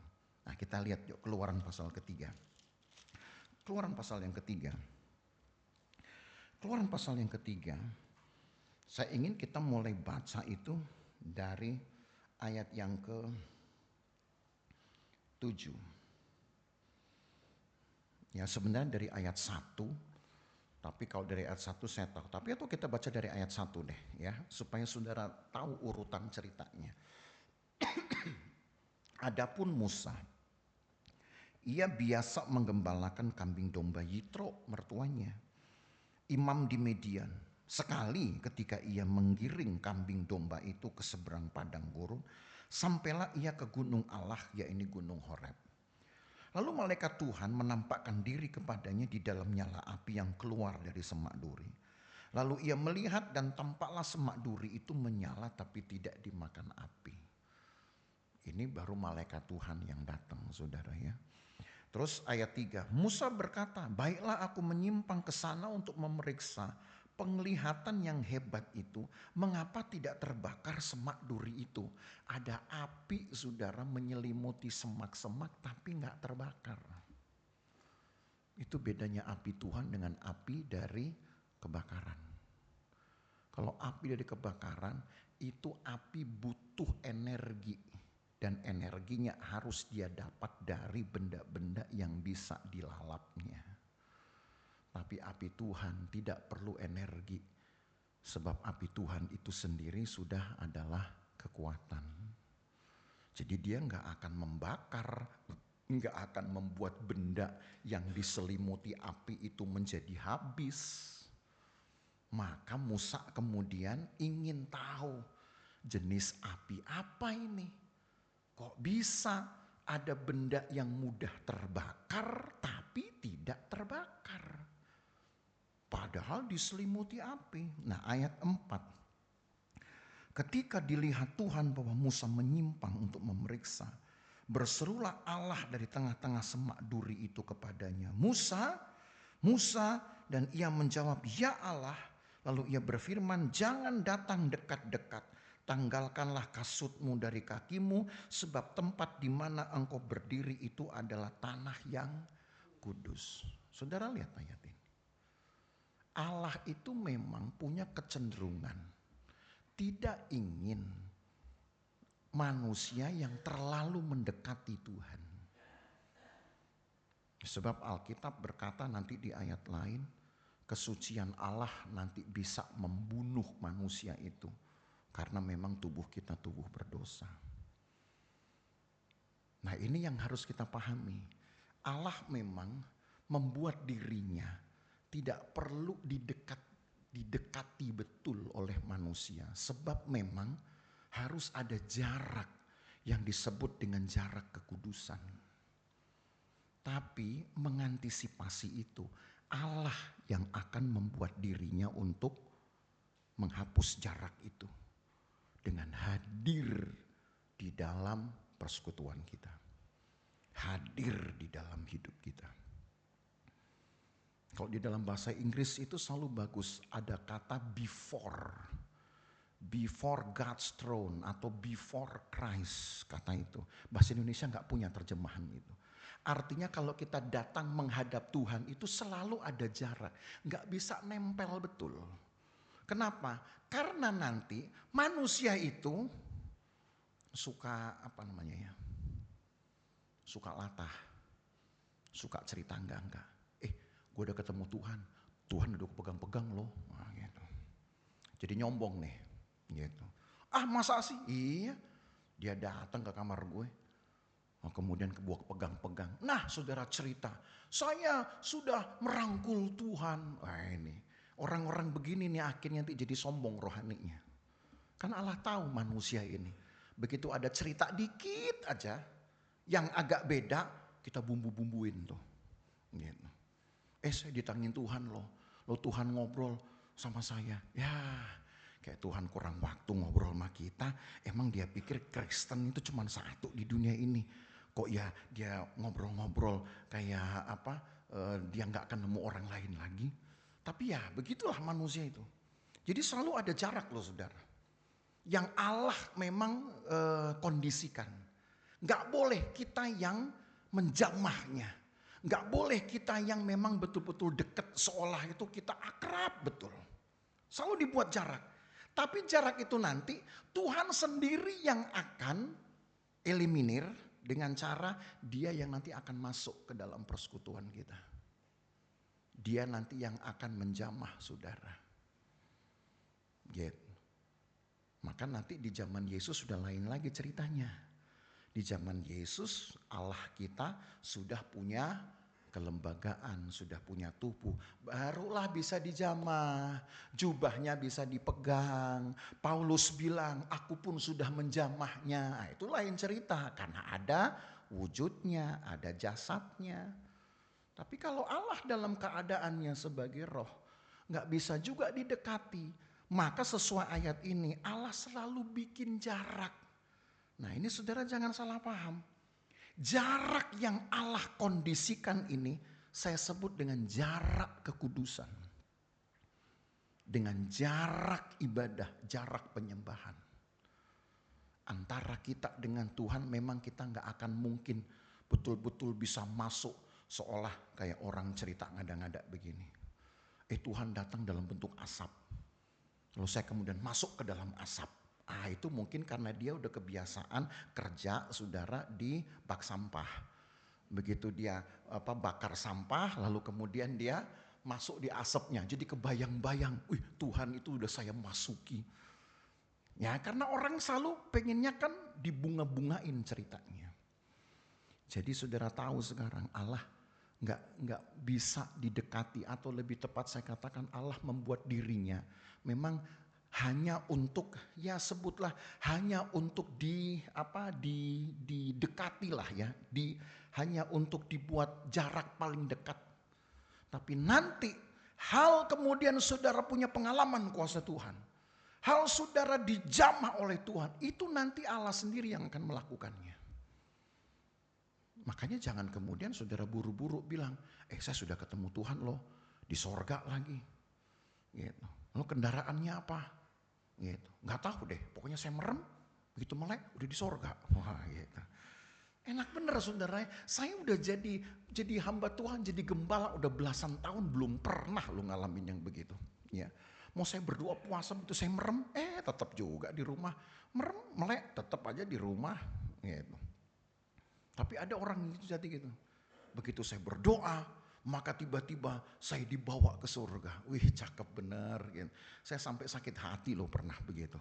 Nah, kita lihat yuk Keluaran pasal ketiga. Keluaran pasal yang ketiga. Keluaran pasal yang ketiga, saya ingin kita mulai baca itu dari ayat yang ke-7. Ya sebenarnya dari ayat 1, tapi kalau dari ayat 1 saya tahu. Tapi atau kita baca dari ayat 1 deh ya, supaya saudara tahu urutan ceritanya. Adapun Musa, ia biasa menggembalakan kambing domba Yitro mertuanya, imam di Median. Sekali ketika ia menggiring kambing domba itu ke seberang padang gurun, sampailah ia ke gunung Allah, yaitu gunung Horeb. Lalu malaikat Tuhan menampakkan diri kepadanya di dalam nyala api yang keluar dari semak duri. Lalu ia melihat dan tampaklah semak duri itu menyala tapi tidak dimakan api. Ini baru malaikat Tuhan yang datang, saudara ya. Terus ayat 3, Musa berkata, baiklah aku menyimpang ke sana untuk memeriksa penglihatan yang hebat itu, mengapa tidak terbakar semak duri itu? Ada api, saudara, menyelimuti semak-semak tapi nggak terbakar. Itu bedanya api Tuhan dengan api dari kebakaran. Kalau api dari kebakaran, itu api butuh energi. Dan energinya harus dia dapat dari benda-benda yang bisa dilalapnya. Tapi api Tuhan tidak perlu energi. Sebab api Tuhan itu sendiri sudah adalah kekuatan. Jadi dia nggak akan membakar, nggak akan membuat benda yang diselimuti api itu menjadi habis. Maka Musa kemudian ingin tahu jenis api apa ini. Kok bisa ada benda yang mudah terbakar tapi tidak terbakar? Padahal diselimuti api. Nah ayat 4. Ketika dilihat Tuhan bahwa Musa menyimpang untuk memeriksa, berserulah Allah dari tengah-tengah semak duri itu kepadanya. Musa, Musa, dan ia menjawab, ya Allah. Lalu ia berfirman, jangan datang dekat-dekat. Tanggalkanlah kasutmu dari kakimu, sebab tempat di mana engkau berdiri itu adalah tanah yang kudus. Saudara lihat ayat ini. Allah itu memang punya kecenderungan tidak ingin manusia yang terlalu mendekati Tuhan. Sebab Alkitab berkata nanti di ayat lain, kesucian Allah nanti bisa membunuh manusia itu. Karena memang tubuh kita tubuh berdosa. Nah ini yang harus kita pahami. Allah memang membuat dirinya tidak perlu didekati betul oleh manusia. Sebab memang harus ada jarak yang disebut dengan jarak kekudusan. Tapi mengantisipasi itu Allah yang akan membuat dirinya untuk menghapus jarak itu. Dengan hadir di dalam persekutuan kita. Hadir di dalam hidup kita. Kalau di dalam bahasa Inggris itu selalu bagus. Ada kata before. Before God's throne atau before Christ kata itu. Bahasa Indonesia nggak punya terjemahan itu. Artinya kalau kita datang menghadap Tuhan itu selalu ada jarak. Nggak bisa nempel betul. Kenapa? Karena nanti manusia itu suka suka latah, suka cerita enggak. Gue udah ketemu Tuhan, Tuhan udah pegang-pegang loh, nah, gitu. Jadi nyombong nih, gitu. Masa sih? Iya, dia datang ke kamar gue, kemudian kebuah pegang-pegang. Nah, saudara cerita, saya sudah merangkul Tuhan. Ini. Orang-orang begini nih akhirnya nanti jadi sombong rohaninya. Kan Allah tahu manusia ini. Begitu ada cerita dikit aja yang agak beda, kita bumbu-bumbuin tuh. Gitu. Saya ditangin Tuhan loh. Tuhan ngobrol, sama saya. Ya, kayak Tuhan kurang waktu ngobrol sama kita. Emang dia pikir Kristen itu cuma satu di dunia ini. Kok ya dia ngobrol-ngobrol kayak apa, dia nggak akan nemu orang lain lagi. Tapi ya begitulah manusia itu. Jadi selalu ada jarak loh saudara. Yang Allah memang kondisikan. Nggak boleh kita yang menjamahnya. Nggak boleh kita yang memang betul-betul dekat seolah itu kita akrab betul. Selalu dibuat jarak. Tapi jarak itu nanti Tuhan sendiri yang akan eliminir dengan cara dia yang nanti akan masuk ke dalam persekutuan kita. Dia nanti yang akan menjamah saudara. Gitu. Maka nanti di zaman Yesus sudah lain lagi ceritanya. Di zaman Yesus Allah kita sudah punya kelembagaan, sudah punya tubuh. Barulah bisa dijamah, jubahnya bisa dipegang. Paulus bilang, aku pun sudah menjamahnya. Nah, itu lain cerita karena ada wujudnya, ada jasadnya. Tapi kalau Allah dalam keadaannya sebagai roh, gak bisa juga didekati. Maka sesuai ayat ini Allah selalu bikin jarak. Nah ini saudara jangan salah paham. Jarak yang Allah kondisikan ini saya sebut dengan jarak kekudusan. Dengan jarak ibadah, jarak penyembahan. Antara kita dengan Tuhan memang kita gak akan mungkin betul-betul bisa masuk seolah kayak orang cerita ngada-ngada begini. Tuhan datang dalam bentuk asap. Lalu saya kemudian masuk ke dalam asap. Itu mungkin karena dia udah kebiasaan kerja saudara di bak sampah. Begitu dia bakar sampah lalu kemudian dia masuk di asapnya. Jadi kebayang-bayang, Tuhan itu udah saya masuki. Ya karena orang selalu pengennya kan dibunga-bungain ceritanya. Jadi saudara tahu sekarang Allah nggak bisa didekati, atau lebih tepat saya katakan Allah membuat dirinya memang hanya untuk, ya sebutlah hanya untuk didekati lah ya, hanya untuk dibuat jarak paling dekat. Tapi nanti hal kemudian saudara punya pengalaman kuasa Tuhan, hal saudara dijamah oleh Tuhan, itu nanti Allah sendiri yang akan melakukannya. Makanya jangan kemudian saudara buru-buru bilang, saya sudah ketemu Tuhan loh, di sorga lagi. Gitu. Lalu kendaraannya apa? Gitu. Nggak tahu deh, pokoknya saya merem, begitu melek udah di sorga. Wah gitu. Enak bener saudara, saya udah jadi hamba Tuhan, jadi gembala udah belasan tahun, belum pernah lo ngalamin yang begitu. Ya. Mau saya berdoa puasa begitu saya merem, tetap juga di rumah. Merem, melek, tetap aja di rumah. Gitu. Tapi ada orang itu jadi gitu. Begitu saya berdoa, maka tiba-tiba saya dibawa ke surga. Wih cakep bener. Gitu. Saya sampai sakit hati loh pernah begitu.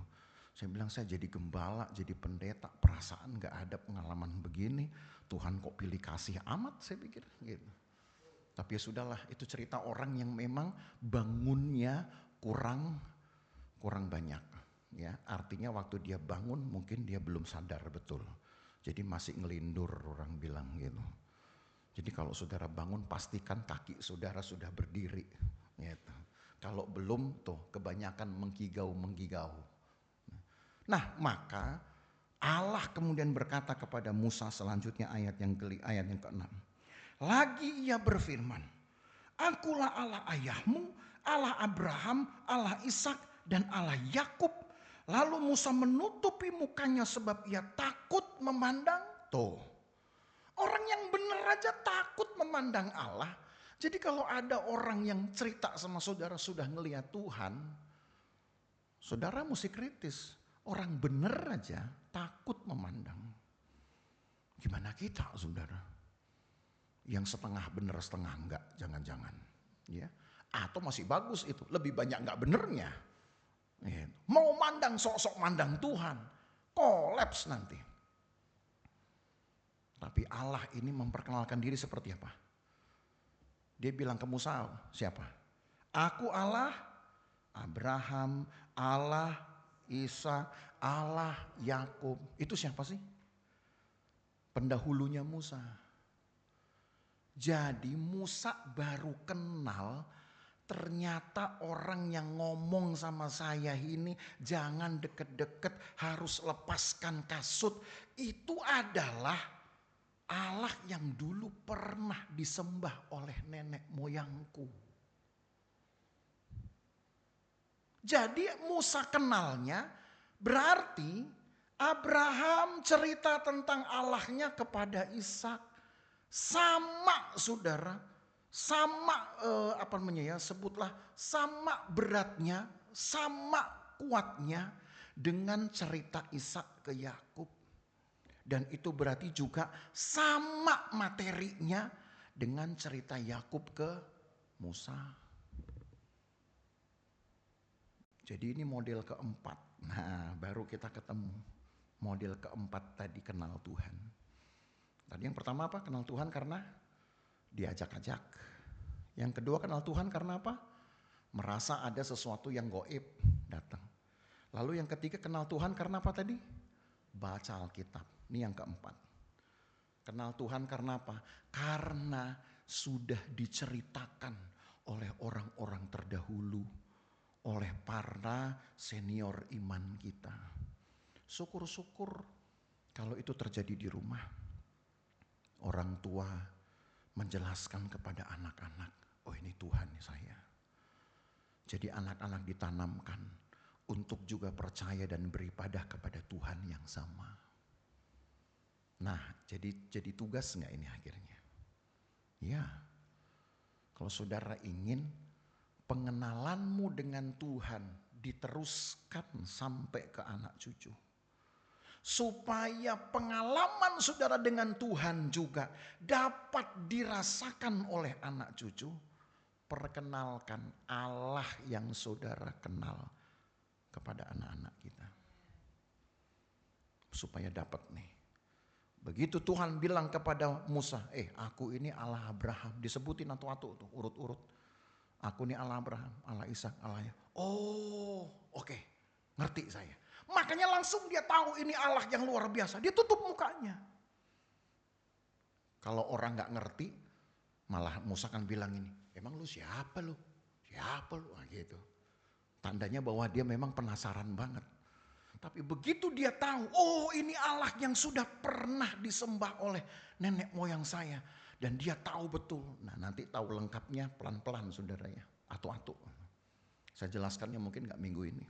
Saya bilang saya jadi gembala, jadi pendeta. Perasaan gak ada pengalaman begini. Tuhan kok pilih kasih amat saya pikir. Gitu. Tapi ya sudahlah, itu cerita orang yang memang bangunnya kurang banyak. Ya, artinya waktu dia bangun mungkin dia belum sadar betul. Jadi masih ngelindur orang bilang gitu. Jadi kalau saudara bangun pastikan kaki saudara sudah berdiri. Gitu. Kalau belum tuh kebanyakan menggigau. Nah maka Allah kemudian berkata kepada Musa selanjutnya ayat yang ke-6. Lagi ia berfirman, Akulah Allah ayahmu, Allah Abraham, Allah Ishak dan Allah Yakub. Lalu Musa menutupi mukanya sebab ia takut memandang. Tuh. Orang yang benar aja takut memandang Allah. Jadi kalau ada orang yang cerita sama saudara sudah ngelihat Tuhan, saudara mesti kritis. Orang benar aja takut memandang. Gimana kita saudara? Yang setengah benar setengah enggak, jangan-jangan. Ya. Atau masih bagus itu, lebih banyak enggak benernya. Mau mandang sok-sok mandang Tuhan, kolaps nanti. Tapi Allah ini memperkenalkan diri seperti apa? Dia bilang ke Musa, siapa? Aku Allah Abraham, Allah Ishak, Allah Yakub. Itu siapa sih? Pendahulunya Musa. Jadi Musa baru kenal ternyata orang yang ngomong sama saya ini jangan deket-deket, harus lepaskan kasut. Itu adalah Allah yang dulu pernah disembah oleh nenek moyangku. Jadi Musa kenalnya, berarti Abraham cerita tentang Allahnya kepada Ishak. Sama saudara, sama sebutlah sama beratnya, sama kuatnya dengan cerita Ishak ke Yakub. Dan itu berarti juga sama materinya dengan cerita Yakub ke Musa. Jadi ini model keempat. Nah, baru kita ketemu. Model keempat tadi kenal Tuhan. Tadi yang pertama apa? Kenal Tuhan karena diajak-ajak. Yang kedua kenal Tuhan karena apa? Merasa ada sesuatu yang goib datang. Lalu yang ketiga kenal Tuhan karena apa tadi? Baca Alkitab. Ini yang keempat. Kenal Tuhan karena apa? Karena sudah diceritakan oleh orang-orang terdahulu, oleh para senior iman kita. Syukur-syukur kalau itu terjadi di rumah. Orang tua menjelaskan kepada anak-anak, oh ini Tuhan saya. Jadi anak-anak ditanamkan untuk juga percaya dan beribadah kepada Tuhan yang sama. Nah, jadi tugas enggak ini akhirnya? Ya, kalau saudara ingin pengenalanmu dengan Tuhan diteruskan sampai ke anak cucu. Supaya pengalaman saudara dengan Tuhan juga dapat dirasakan oleh anak cucu. Perkenalkan Allah yang saudara kenal kepada anak-anak kita. Supaya dapat nih. Begitu Tuhan bilang kepada Musa, aku ini Allah Abraham. Disebutin atu-atu tuh, urut-urut. Aku ini Allah Abraham, Allah Ishak, Allahnya. Oh, oke, ngerti saya. Makanya langsung dia tahu ini Allah yang luar biasa. Dia tutup mukanya. Kalau orang gak ngerti, malah Musa kan bilang ini, emang lu siapa lu? Siapa lu? Nah, gitu. Tandanya bahwa dia memang penasaran banget. Tapi begitu dia tahu, oh ini Allah yang sudah pernah disembah oleh nenek moyang saya. Dan dia tahu betul. Nah nanti tahu lengkapnya pelan-pelan saudara ya. Atu-atu. Saya jelaskannya mungkin gak minggu ini.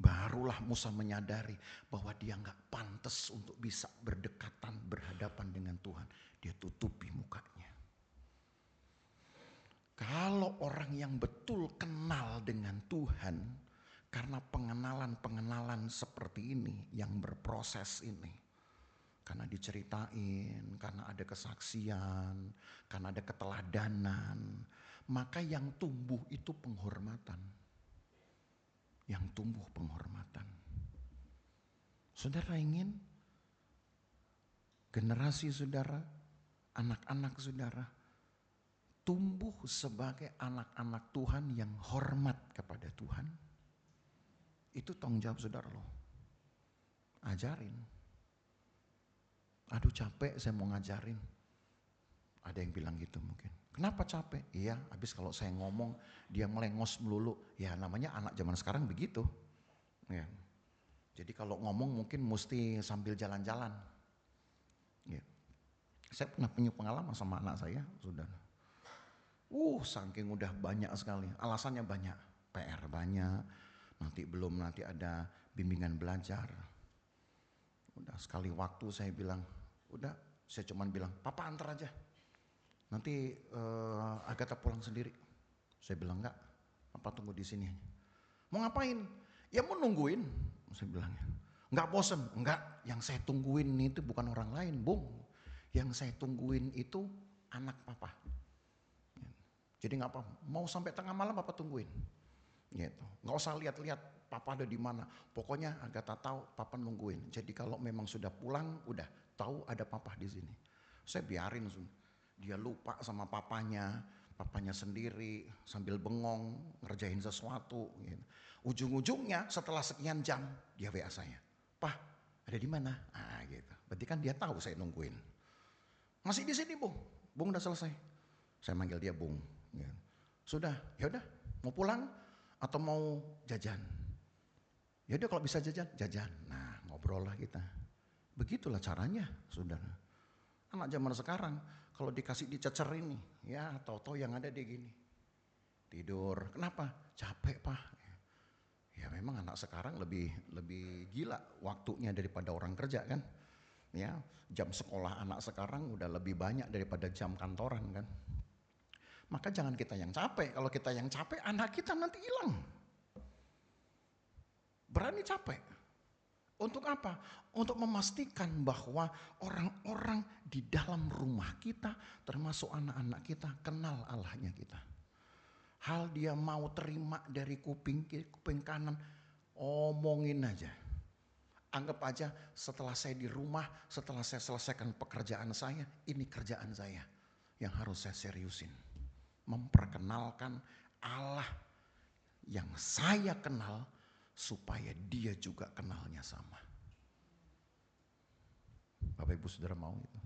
Barulah Musa menyadari bahwa dia gak pantas untuk bisa berdekatan, berhadapan dengan Tuhan. Dia tutupi mukanya. Kalau orang yang betul kenal dengan Tuhan, karena pengenalan-pengenalan seperti ini yang berproses ini. Karena diceritain, karena ada kesaksian, karena ada keteladanan. Maka yang tumbuh itu penghormatan. Yang tumbuh penghormatan. Saudara ingin generasi saudara, anak-anak saudara, tumbuh sebagai anak-anak Tuhan yang hormat kepada Tuhan. Itu tanggung jawab saudara loh. Ajarin. Aduh capek saya mau ngajarin. Ada yang bilang gitu mungkin. Kenapa capek? Iya, habis kalau saya ngomong dia melengos melulu. Ya namanya anak zaman sekarang begitu. Ya. Jadi kalau ngomong mungkin mesti sambil jalan-jalan. Ya. Saya pernah punya pengalaman sama anak saya, saudara. Saking udah banyak sekali. Alasannya banyak. PR banyak. Nanti ada bimbingan belajar. Udah sekali waktu saya bilang, saya cuman bilang, papa antar aja. Nanti Agatha pulang sendiri. Saya bilang enggak, papa tunggu di sini. Mau ngapain? Ya mau nungguin, saya bilang. Enggak bosen, enggak. Yang saya tungguin itu bukan orang lain, Bung. Yang saya tungguin itu anak papa. Jadi enggak apa, mau sampai tengah malam papa tungguin. Gitu. Nggak usah lihat-lihat papa ada di mana. Pokoknya Agatha tahu papa nungguin. Jadi kalau memang sudah pulang, udah tahu ada papa di sini. Saya biarin dia lupa sama papanya sendiri sambil bengong ngerjain sesuatu. Gitu. Ujung-ujungnya setelah sekian jam dia WA saya, "Pak, ada di mana?" Gitu. Berarti kan dia tahu saya nungguin. Masih di sini, Bung. Bung udah selesai. Saya manggil dia Bung. Gitu. Sudah, ya udah, mau pulang atau mau jajan? Ya udah kalau bisa jajan, jajan. Nah, ngobrol lah kita. Begitulah caranya, saudara. Anak zaman sekarang kalau dikasih dicecer ini, ya tahu-tahu yang ada dia gini. Tidur. Kenapa? Capek, Pak. Ya memang anak sekarang lebih gila waktunya daripada orang kerja kan. Ya, jam sekolah anak sekarang udah lebih banyak daripada jam kantoran kan. Maka jangan kita yang capek. Kalau kita yang capek, anak kita nanti hilang. Berani capek. Untuk apa? Untuk memastikan bahwa orang-orang di dalam rumah kita, termasuk anak-anak kita, kenal Allahnya kita. Hal dia mau terima dari kuping kiri, kuping kanan, omongin aja. Anggap aja setelah saya di rumah, setelah saya selesaikan pekerjaan saya, ini kerjaan saya yang harus saya seriusin. Memperkenalkan Allah yang saya kenal supaya dia juga kenalnya sama. Bapak Ibu Saudara mau itu?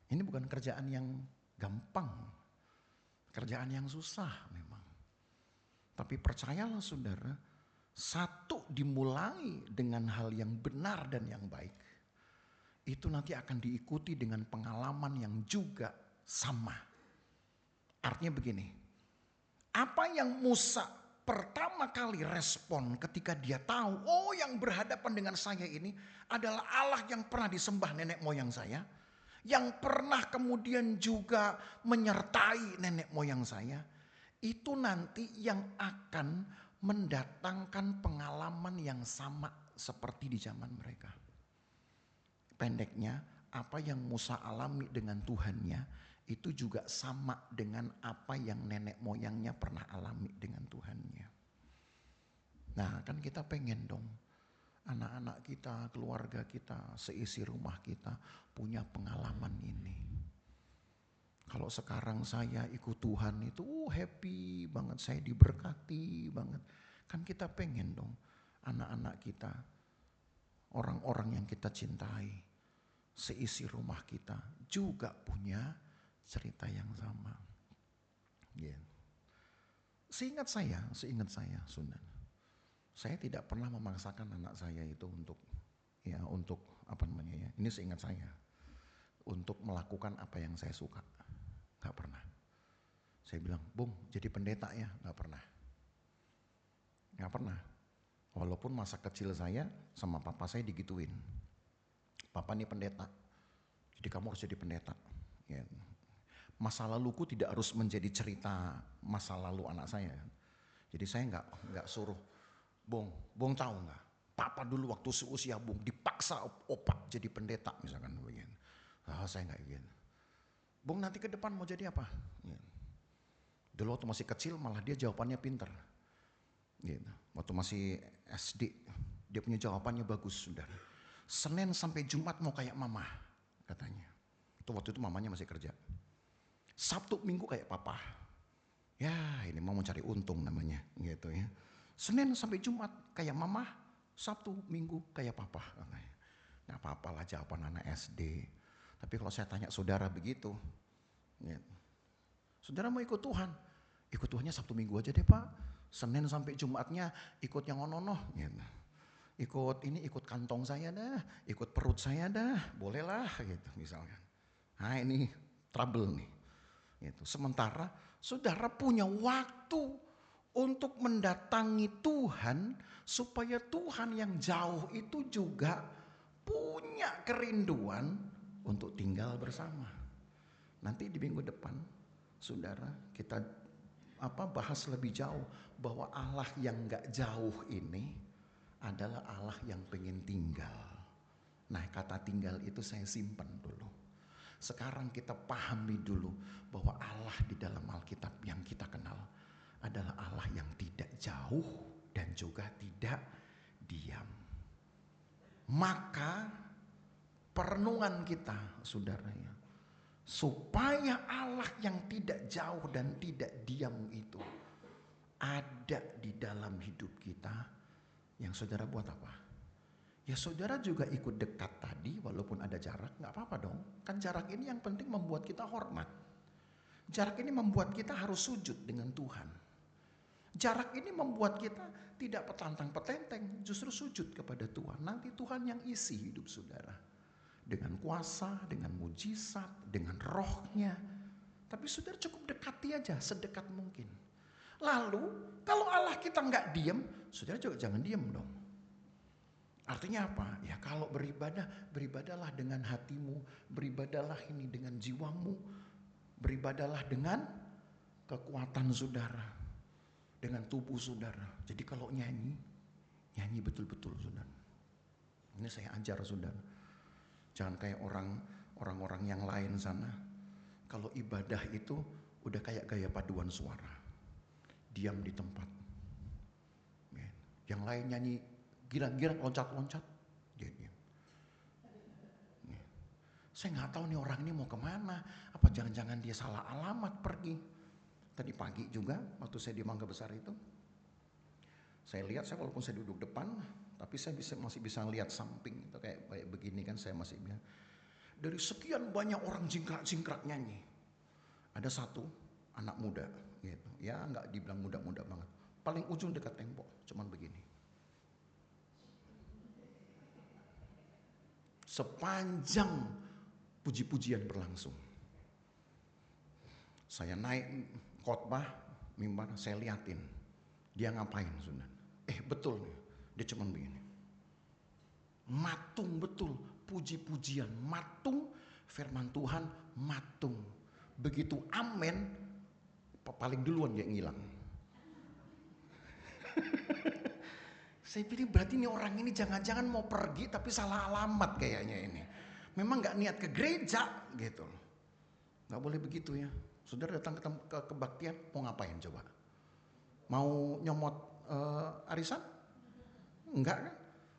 Ini bukan kerjaan yang gampang, kerjaan yang susah memang. Tapi percayalah saudara, satu dimulai dengan hal yang benar dan yang baik, itu nanti akan diikuti dengan pengalaman yang juga sama. Artinya begini, apa yang Musa pertama kali respon ketika dia tahu, oh yang berhadapan dengan saya ini adalah Allah yang pernah disembah nenek moyang saya, yang pernah kemudian juga menyertai nenek moyang saya, itu nanti yang akan mendatangkan pengalaman yang sama seperti di zaman mereka. Pendeknya, apa yang Musa alami dengan Tuhannya itu juga sama dengan apa yang nenek moyangnya pernah alami dengan Tuhannya. Nah, kan kita pengen dong anak-anak kita, keluarga kita, seisi rumah kita punya pengalaman ini. Kalau sekarang saya ikut Tuhan itu happy banget, saya diberkati banget. Kan kita pengen dong anak-anak kita, orang-orang yang kita cintai, seisi rumah kita juga punya cerita yang sama. Yeah. Seingat saya, Sunan, saya tidak pernah memaksakan anak saya itu untuk apa namanya ya, ini seingat saya, untuk melakukan apa yang saya suka. Gak pernah. Saya bilang, Bung jadi pendeta ya, gak pernah. Gak pernah. Walaupun masa kecil saya sama papa saya digituin. Papa ini pendeta, jadi kamu harus jadi pendeta. Ya. Masa laluku tidak harus menjadi cerita masa lalu anak saya. Jadi saya nggak suruh, Bung tahu nggak? Papa dulu waktu seusia Bung dipaksa opa jadi pendeta misalkan begini. Saya nggak gitu. Bung nanti ke depan mau jadi apa? Ya. Dulu waktu masih kecil malah dia jawabannya pinter. Gitu. Waktu masih SD dia punya jawabannya bagus, saudara. Senin sampai Jumat mau kayak mama katanya. Waktu itu mamanya masih kerja. Sabtu Minggu kayak papa. Ya ini mau cari untung namanya gitu ya. Senin sampai Jumat kayak mama, Sabtu Minggu kayak papa. Gak apa-apa lah jawaban anak SD. Tapi kalau saya tanya saudara begitu, ya, saudara mau ikut Tuhan? Ikut Tuhannya Sabtu Minggu aja deh Pak. Senin sampai Jumatnya ikut yang ono-ono. Gitu. Ikut kantong saya dah, ikut perut saya dah, bolehlah gitu misalkan. Nah ini trouble nih. Gitu. Sementara saudara punya waktu untuk mendatangi Tuhan supaya Tuhan yang jauh itu juga punya kerinduan untuk tinggal bersama. Nanti di minggu depan saudara kita bahas lebih jauh bahwa Allah yang gak jauh ini adalah Allah yang pengen tinggal. Nah kata tinggal itu saya simpan dulu. Sekarang kita pahami dulu bahwa Allah di dalam Alkitab yang kita kenal adalah Allah yang tidak jauh dan juga tidak diam. Maka perenungan kita saudara ya, supaya Allah yang tidak jauh dan tidak diam itu ada di dalam hidup kita, yang saudara buat apa? Ya saudara juga ikut dekat tadi walaupun ada jarak, gak apa-apa dong. Kan jarak ini yang penting membuat kita hormat. Jarak ini membuat kita harus sujud dengan Tuhan. Jarak ini membuat kita tidak petantang-petenteng, justru sujud kepada Tuhan. Nanti Tuhan yang isi hidup saudara. Dengan kuasa, dengan mujizat, dengan rohnya. Tapi saudara cukup dekati aja, sedekat mungkin. Lalu, kalau Allah kita nggak diem, saudara juga jangan diem dong. Artinya apa? Ya kalau beribadah, beribadahlah dengan hatimu, beribadahlah ini dengan jiwamu, beribadahlah dengan kekuatan saudara, dengan tubuh saudara. Jadi kalau nyanyi, nyanyi betul-betul saudara. Ini saya ajar saudara. Jangan kayak orang-orang yang lain sana. Kalau ibadah itu udah kayak gaya paduan suara. Diam di tempat. Yang lain nyanyi girang-girang, loncat-loncat. Dia diam. Saya nggak tahu nih orang ini mau kemana. Apa jangan-jangan dia salah alamat pergi. Tadi pagi juga waktu saya di Mangga Besar itu, saya lihat, saya walaupun saya duduk depan, tapi saya masih bisa lihat samping itu kayak begini kan, saya masih bilang dari sekian banyak orang jingkrak-jingkrak nyanyi, ada satu anak muda gitu, ya nggak dibilang muda-muda banget, paling ujung dekat tembok, cuman begini. Sepanjang puji-pujian berlangsung, saya naik khotbah, mimbar, saya liatin dia ngapain saudara. Betul nih, dia cuman begini. Matung betul, puji-pujian matung, firman Tuhan matung. Begitu amen, paling duluan dia ngilang. Saya pilih berarti ini orang ini jangan-jangan mau pergi tapi salah alamat kayaknya ini. Memang gak niat ke gereja gitu. Gak boleh begitu ya. Saudara datang ke kebaktian mau ngapain coba? Mau nyomot arisan? Enggak kan?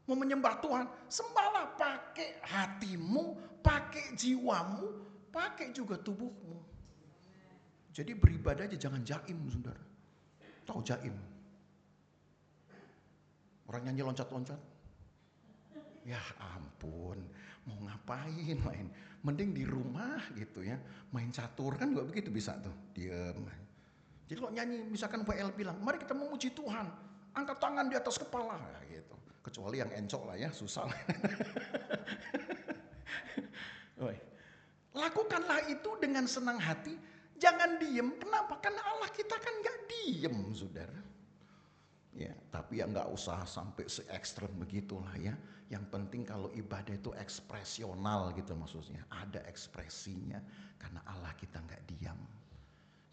Mau menyembah Tuhan, sembahlah pakai hatimu, pakai jiwamu, pakai juga tubuhmu. Jadi beribadah aja jangan jaim saudara. Tahu jaim? Orang nyanyi loncat-loncat. Ya ampun, mau ngapain main? Mending di rumah gitu ya. Main catur kan juga begitu bisa tuh, diem. Jadi kalau nyanyi misalkan WL bilang, mari kita memuji Tuhan, angkat tangan di atas kepala gitu. Kecuali yang encok lah ya, susah lah. Lakukanlah itu dengan senang hati, jangan diem. Kenapa? Karena Allah kita kan gak diem saudara. Ya, tapi ya nggak usah sampai se-ekstrem begitulah ya. Yang penting kalau ibadah itu ekspresional gitu maksudnya. Ada ekspresinya karena Allah kita nggak diam.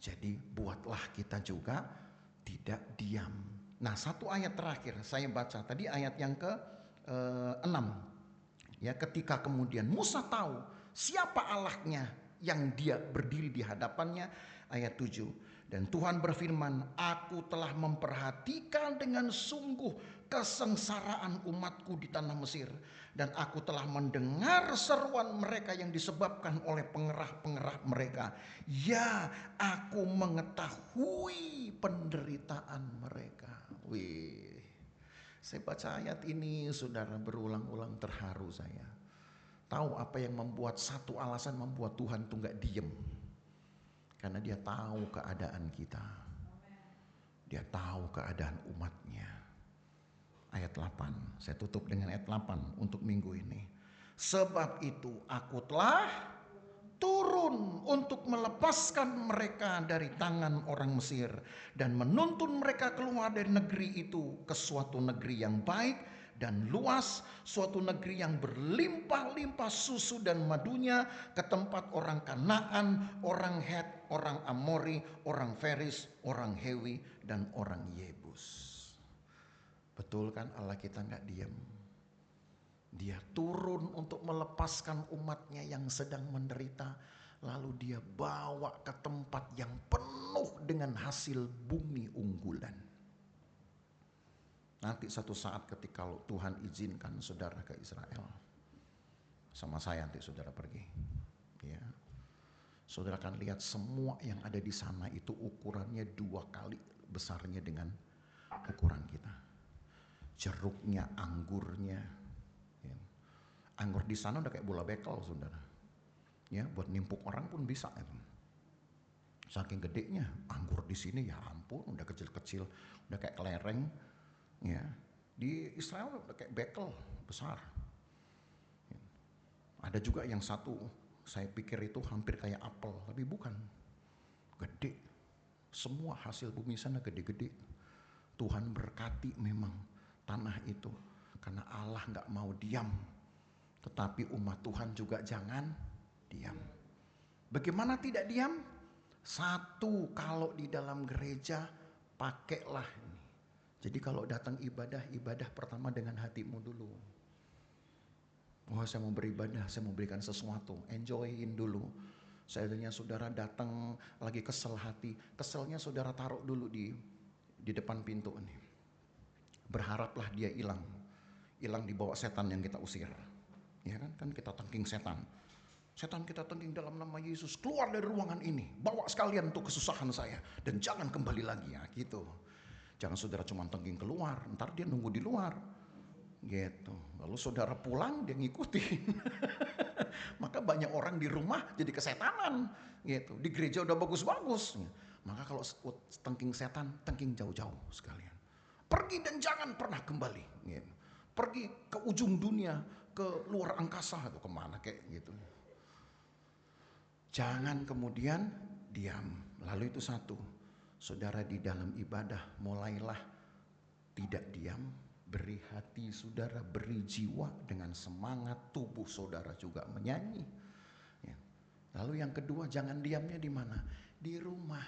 Jadi buatlah kita juga tidak diam. Nah, satu ayat terakhir saya baca tadi ayat yang ke-6. Ya, ketika kemudian Musa tahu siapa Allahnya yang dia berdiri di hadapannya, ayat 7. Dan Tuhan berfirman, aku telah memperhatikan dengan sungguh kesengsaraan umatku di tanah Mesir. Dan aku telah mendengar seruan mereka yang disebabkan oleh pengerah-pengerah mereka. Ya, aku mengetahui penderitaan mereka. Wih, saya baca ayat ini saudara berulang-ulang terharu saya. Tahu apa yang membuat satu alasan membuat Tuhan tuh gak diem. Karena dia tahu keadaan kita. Dia tahu keadaan umatnya. Ayat 8, saya tutup dengan ayat 8 untuk minggu ini. Sebab itu aku telah turun untuk melepaskan mereka dari tangan orang Mesir. Dan menuntun mereka keluar dari negeri itu ke suatu negeri yang baik dan luas, suatu negeri yang berlimpah-limpah susu dan madunya, ke tempat orang Kanaan, orang Het, orang Amori, orang Feris, orang Hewi, dan orang Yebus. Betul kan Allah kita nggak diam. Dia turun untuk melepaskan umatnya yang sedang menderita. Lalu dia bawa ke tempat yang penuh dengan hasil bumi unggulan. Nanti satu saat ketika Tuhan izinkan saudara ke Israel, sama saya nanti saudara pergi, ya, saudara akan lihat semua yang ada di sana itu ukurannya 2 kali besarnya dengan ukuran kita. Jeruknya, anggurnya, ya. Anggur di sana udah kayak bola bekel saudara, ya, buat nimpuk orang pun bisa. Ya. Saking gedenya, anggur di sini ya ampun, udah kecil-kecil, udah kayak kelereng, ya. Di Israel udah kayak bekel besar. Ada juga yang satu, saya pikir itu hampir kayak apel, tapi bukan. Gede. Semua hasil bumi sana gede-gede. Tuhan berkati memang tanah itu, karena Allah nggak mau diam. Tetapi umat Tuhan juga jangan diam. Bagaimana tidak diam? Satu, kalau di dalam gereja pakailah ini. Jadi kalau datang ibadah pertama dengan hatimu dulu. Oh, saya mau beribadah, saya mau berikan sesuatu, enjoyin dulu. Seandainya saudara datang lagi kesel hati, keselnya saudara taruh dulu di depan pintu ini. Berharaplah dia hilang dibawa setan yang kita usir. Ya kan kita tengking setan. Setan kita tengking dalam nama Yesus, keluar dari ruangan ini, bawa sekalian untuk kesusahan saya, dan jangan kembali lagi ya gitu. Jangan saudara cuma tengking keluar, ntar dia nunggu di luar gitu. Lalu saudara pulang dia ngikutin. Maka banyak orang di rumah jadi kesetanan gitu. Di gereja udah bagus-bagus. Maka kalau tengking setan, tengking jauh-jauh sekalian. Pergi dan jangan pernah kembali gitu. Pergi ke ujung dunia, ke luar angkasa atau kemana kayak gitu. Jangan kemudian diam. Lalu itu satu, saudara di dalam ibadah mulailah tidak diam, beri hati saudara, beri jiwa dengan semangat, tubuh saudara juga menyanyi. Ya. Lalu yang kedua, jangan diamnya di mana? Di rumah.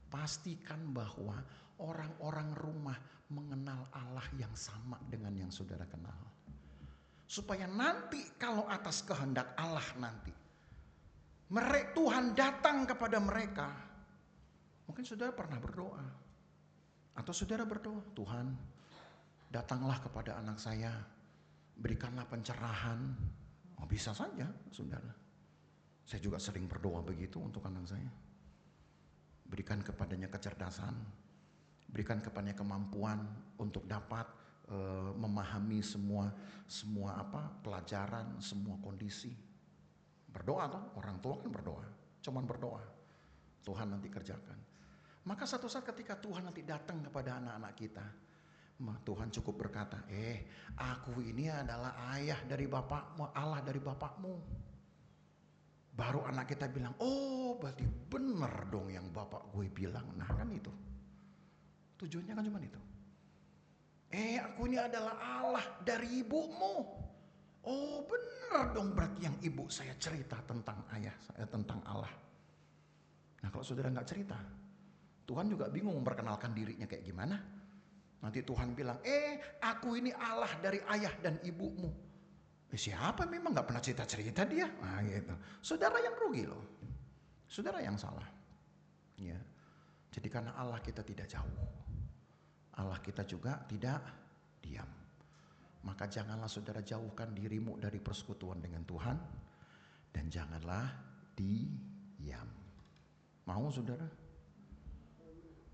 Pastikan bahwa orang-orang rumah mengenal Allah yang sama dengan yang saudara kenal. Supaya nanti kalau atas kehendak Allah nanti, Tuhan datang kepada mereka. Mungkin saudara pernah berdoa. Atau saudara berdoa, Tuhan datanglah kepada anak saya, berikanlah pencerahan. Oh, bisa saja saudara. Saya juga sering berdoa begitu untuk anak saya. Berikan kepadanya kecerdasan, berikan kepadanya kemampuan untuk dapat memahami semua pelajaran, semua kondisi. Berdoa toh, orang tua kan berdoa, cuman berdoa. Tuhan nanti kerjakan. Maka satu saat ketika Tuhan nanti datang kepada anak-anak kita, Tuhan cukup berkata, aku ini adalah ayah dari bapakmu, Allah dari bapakmu. Baru anak kita bilang, oh berarti benar dong yang bapak gue bilang. Nah kan itu, tujuannya kan cuma itu. Aku ini adalah Allah dari ibumu. Oh benar dong, berarti yang ibu saya cerita tentang ayah saya, tentang Allah. Nah kalau saudara gak cerita, Tuhan juga bingung memperkenalkan dirinya kayak gimana. Nanti Tuhan bilang, aku ini Allah dari ayah dan ibumu. Siapa memang gak pernah cerita-cerita dia? Nah gitu. Saudara yang rugi loh. Saudara yang salah. Ya. Jadi karena Allah kita tidak jauh, Allah kita juga tidak diam. Maka janganlah saudara jauhkan dirimu dari persekutuan dengan Tuhan. Dan janganlah diam. Mau saudara?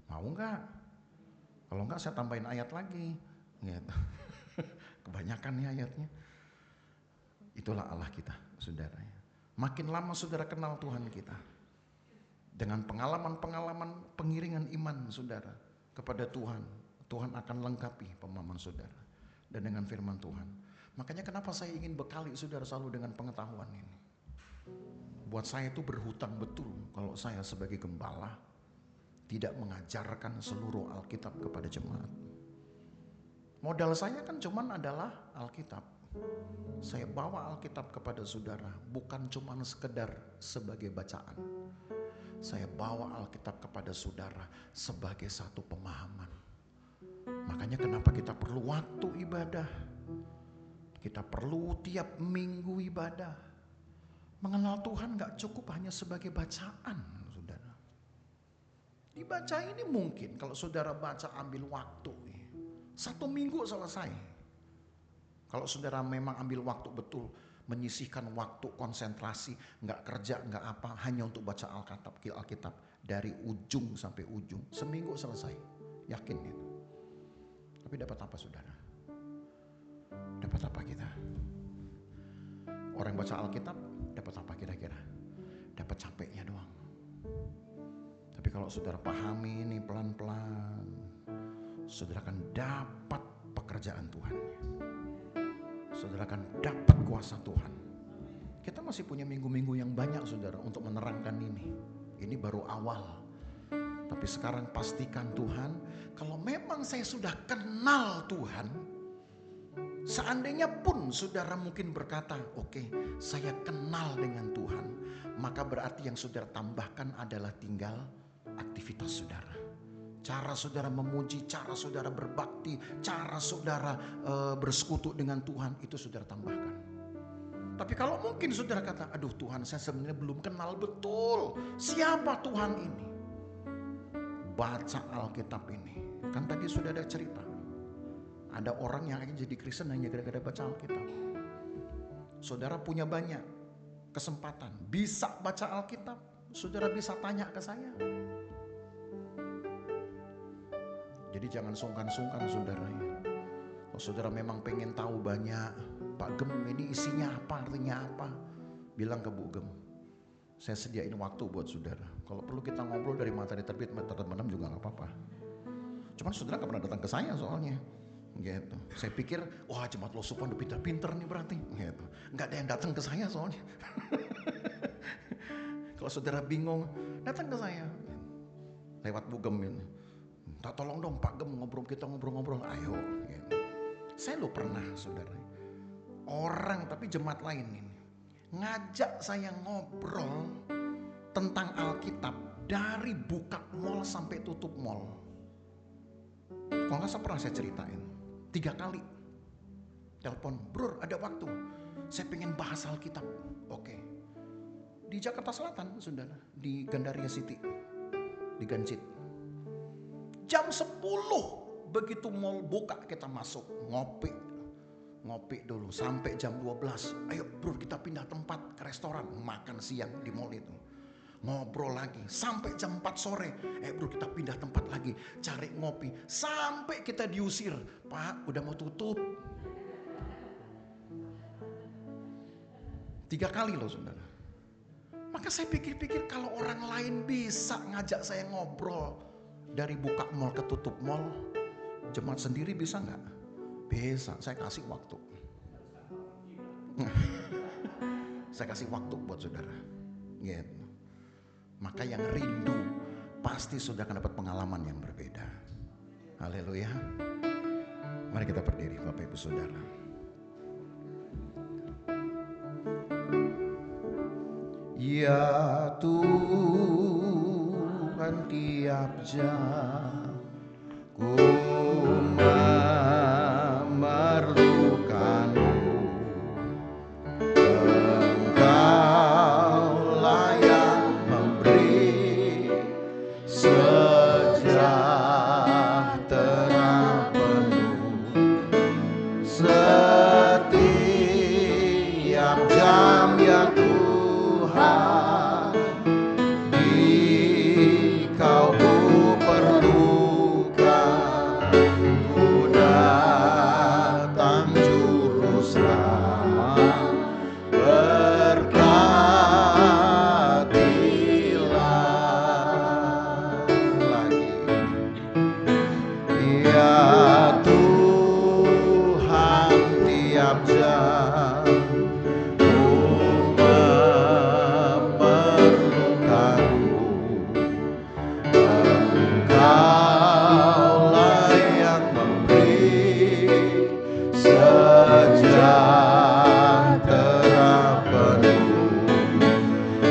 Mau enggak? Kalau enggak saya tambahin ayat lagi. Gitu. Kebanyakan nih ayatnya. Itulah Allah kita saudara. Makin lama saudara kenal Tuhan kita, dengan pengalaman-pengalaman pengiringan iman saudara kepada Tuhan, Tuhan akan lengkapi pemahaman saudara. Dan dengan firman Tuhan. Makanya kenapa saya ingin bekali saudara selalu dengan pengetahuan ini. Buat saya itu berhutang betul kalau saya sebagai gembala tidak mengajarkan seluruh Alkitab kepada jemaat. Modal saya kan cuman adalah Alkitab. Saya bawa Alkitab kepada saudara bukan cuman sekedar sebagai bacaan. Saya bawa Alkitab kepada saudara sebagai satu pemahaman. Makanya kenapa kita perlu waktu ibadah. Kita perlu tiap minggu ibadah. Mengenal Tuhan gak cukup hanya sebagai bacaan, saudara. Dibaca ini mungkin kalau saudara baca ambil waktu. 1 minggu selesai. Kalau saudara memang ambil waktu betul, menyisihkan waktu konsentrasi, gak kerja, gak apa, hanya untuk baca Alkitab dari ujung sampai ujung, seminggu selesai. Yakin gitu. Tapi dapat apa saudara? Dapat apa kita? Orang baca Alkitab dapat apa kira-kira? Dapat capeknya doang. kalau saudara pahami ini pelan-pelan, saudara akan dapat pekerjaan Tuhan. Saudara akan dapat kuasa Tuhan. Kita masih punya minggu-minggu yang banyak saudara untuk menerangkan ini. Ini baru awal. Tapi sekarang pastikan Tuhan, kalau memang saya sudah kenal Tuhan, seandainya pun saudara mungkin berkata, oke, saya kenal dengan Tuhan, maka berarti yang saudara tambahkan adalah tinggal aktivitas saudara. Cara saudara memuji, cara saudara berbakti, cara saudara bersekutu dengan Tuhan, itu saudara tambahkan. Tapi kalau mungkin saudara kata, aduh Tuhan, saya sebenarnya belum kenal betul siapa Tuhan ini. Baca Alkitab ini. Kan tadi sudah ada cerita. Ada orang yang akan jadi Kristen hanya gara-gara baca Alkitab. Saudara punya banyak kesempatan. Bisa baca Alkitab. Saudara bisa tanya ke saya. Jadi jangan sungkan-sungkan saudara. Kalau saudara memang pengen tahu banyak, Pak Gem ini isinya apa, artinya apa, bilang ke Bu Gem. Saya sediain waktu buat saudara. Kalau perlu kita ngobrol dari matahari terbit, matahari terbenam juga gak apa-apa. Cuman saudara gak pernah datang ke saya soalnya. Gitu. Saya pikir, wah jemaat Losupan udah pinter-pinter nih berarti. Gitu. Gak ada yang datang ke saya soalnya. Kalau saudara bingung, datang ke saya. Lewat Bu Gem ini. Tak tolong dong Pak Gem ngobrol, kita ngobrol-ngobrol. Ayo. Gitu. Saya lo pernah saudara. Orang tapi jemaat lain ini. Ngajak saya ngobrol tentang Alkitab dari buka mall sampai tutup mall. Kalau nggak pernah saya ceritain 3 kali telepon, bro ada waktu, saya pengen bahas Alkitab. Oke. Di Jakarta Selatan saudara, di Gandaria City, di Gancit. Jam 10 begitu mall buka kita masuk ngopi dulu sampai jam 12. Ayo bro kita pindah tempat ke restoran, makan siang di mall itu. Ngobrol lagi sampai jam 4 sore. Bro kita pindah tempat lagi, cari ngopi sampai kita diusir. Pak udah mau tutup. 3 kali loh saudara. Maka saya pikir-pikir kalau orang lain bisa ngajak saya ngobrol dari buka mall ke tutup mall, jemaat sendiri bisa nggak? Bisa, saya kasih waktu. Saya kasih waktu buat saudara. Gitu. Maka yang rindu pasti sudah akan dapat pengalaman yang berbeda. Haleluya. Mari kita berdiri Bapak Ibu Saudara. Ya Tuhan tiap jam ku memerlukanmu, Engkaulah yang memberi sejahtera penuh setiap jam ya Tuhan, di Kau ku perlukan, ku datang juru selamat, berkatilah lagi. Ya Tuhan tiap jam ku memerlukanmu, Engkaulah yang memberi sejahtera penuh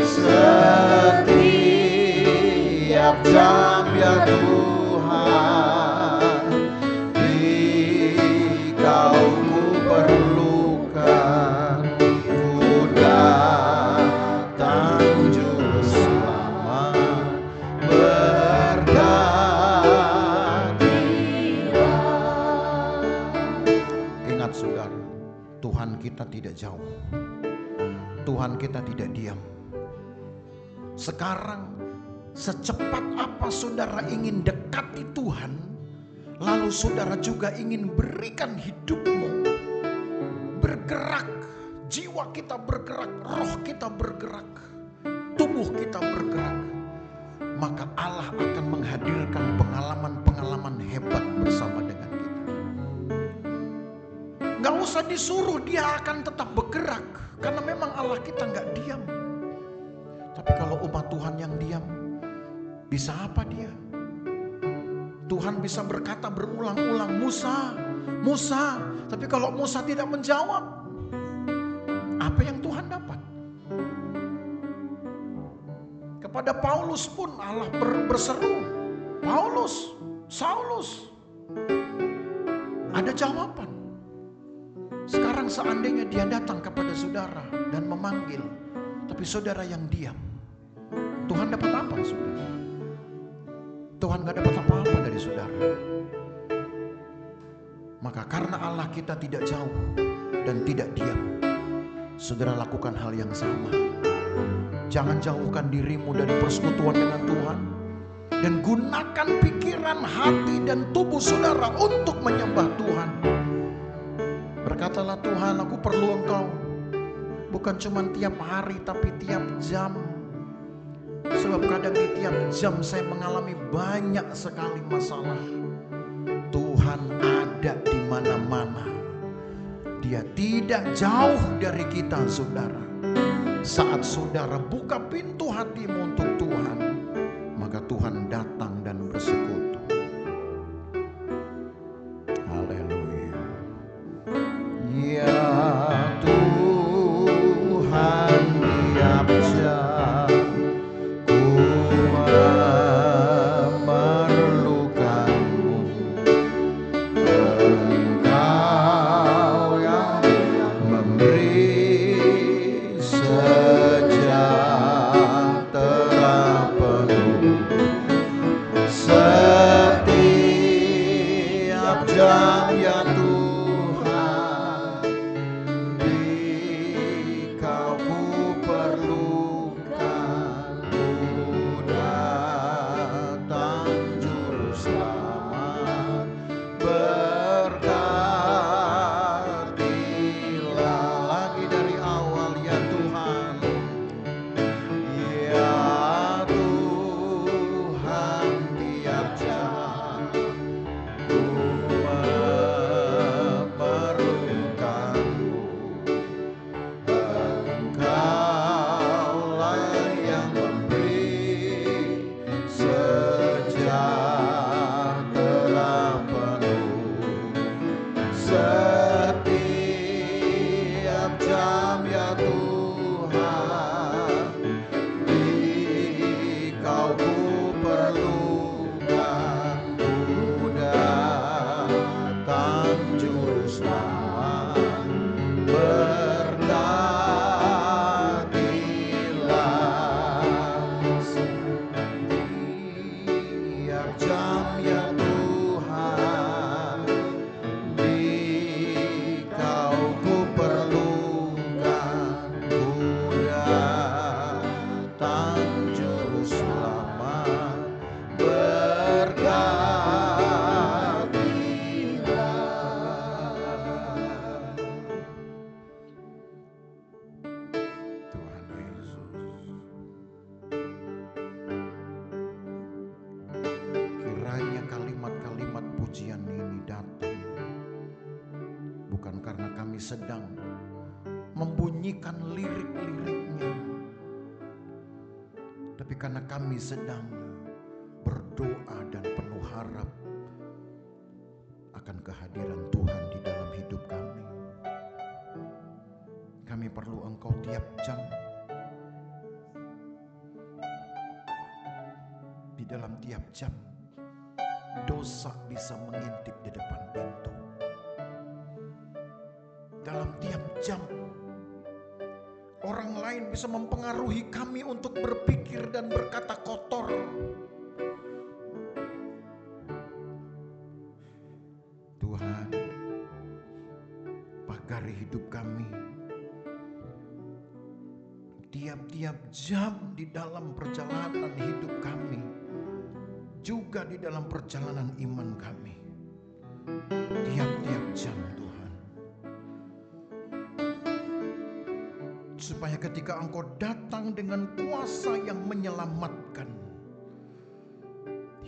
setiap jam ya Tuhan, di Kau ku perlukan, ku datang juru selamat, berkatilah. Ingat saudara, Tuhan kita tidak jauh, Tuhan kita tidak diam. Sekarang secepat apa saudara ingin dekati Tuhan, lalu saudara juga ingin berikan hidupmu bergerak, jiwa kita bergerak, roh kita bergerak, tubuh kita bergerak, maka Allah akan menghadirkan pengalaman-pengalaman hebat bersama dengan kita. Gak usah disuruh, dia akan tetap bergerak. Karena memang Allah kita gak diam. Tapi kalau umat Tuhan yang diam, bisa apa dia? Tuhan bisa berkata berulang-ulang, Musa, Musa. Tapi kalau Musa tidak menjawab, apa yang Tuhan dapat? Kepada Paulus pun Allah berseru, Paulus, Saulus. Ada jawaban. Sekarang seandainya dia datang kepada saudara dan memanggil, tapi saudara yang diam, Tuhan dapat apa, saudara? Tuhan gak dapat apa-apa dari saudara. Maka karena Allah kita tidak jauh dan tidak diam, saudara lakukan hal yang sama. Jangan jauhkan dirimu dari persekutuan dengan Tuhan, dan gunakan pikiran, hati, dan tubuh saudara untuk menyembah Tuhan. Berkatalah, Tuhan, aku perlu Engkau. Bukan cuma tiap hari, tapi tiap jam. Sebab kadang di tiap jam saya mengalami banyak sekali masalah. Tuhan ada di mana-mana. Dia tidak jauh dari kita, saudara. Saat saudara buka pintu hatimu untuk Tuhan, maka Tuhan datang dan bersekutu. Haleluya. Ya Tuhan, tiap jam ku memerlukan-Mu. Engkau yang memberi sejahtera penuh setiap jam, ya Tuhan. Di Kau ku perlukan, ku datang juru selamat. Berkatilah lagi dari awal, ya Tuhan. Ya Tuhan, tiap jam ku memerlukan-Mu. Engkaulah yang memberi sejahtera penuh setiap jam, ya Tuhan. Di Kau ku perlukan, ku datang juru selamat. Berkatilah setiap jam, ya Tuhan. Di Kau ku perlukan, ku datang juru selamat. Berkatilah Tuhan Yesus. Kiranya kalimat-kalimat pujian ini datang bukan karena kami sedang membunyikan lirik-liriknya, tapi karena kami sedang berdoa dan penuh harap akan kehadiran Tuhan di dalam hidup kami. Kami perlu Engkau tiap jam. Di dalam tiap jam, dosa bisa mengintip di depan pintu. Dalam tiap jam, orang lain bisa mempengaruhi kami untuk berpikir dan berkata kotor. Tuhan, pagari hidup kami. Tiap-tiap jam di dalam perjalanan hidup kami, juga di dalam perjalanan iman kami. Tiap-tiap jam, Tuhan. Supaya ketika Engkau datang dengan kuasa yang menyelamatkan,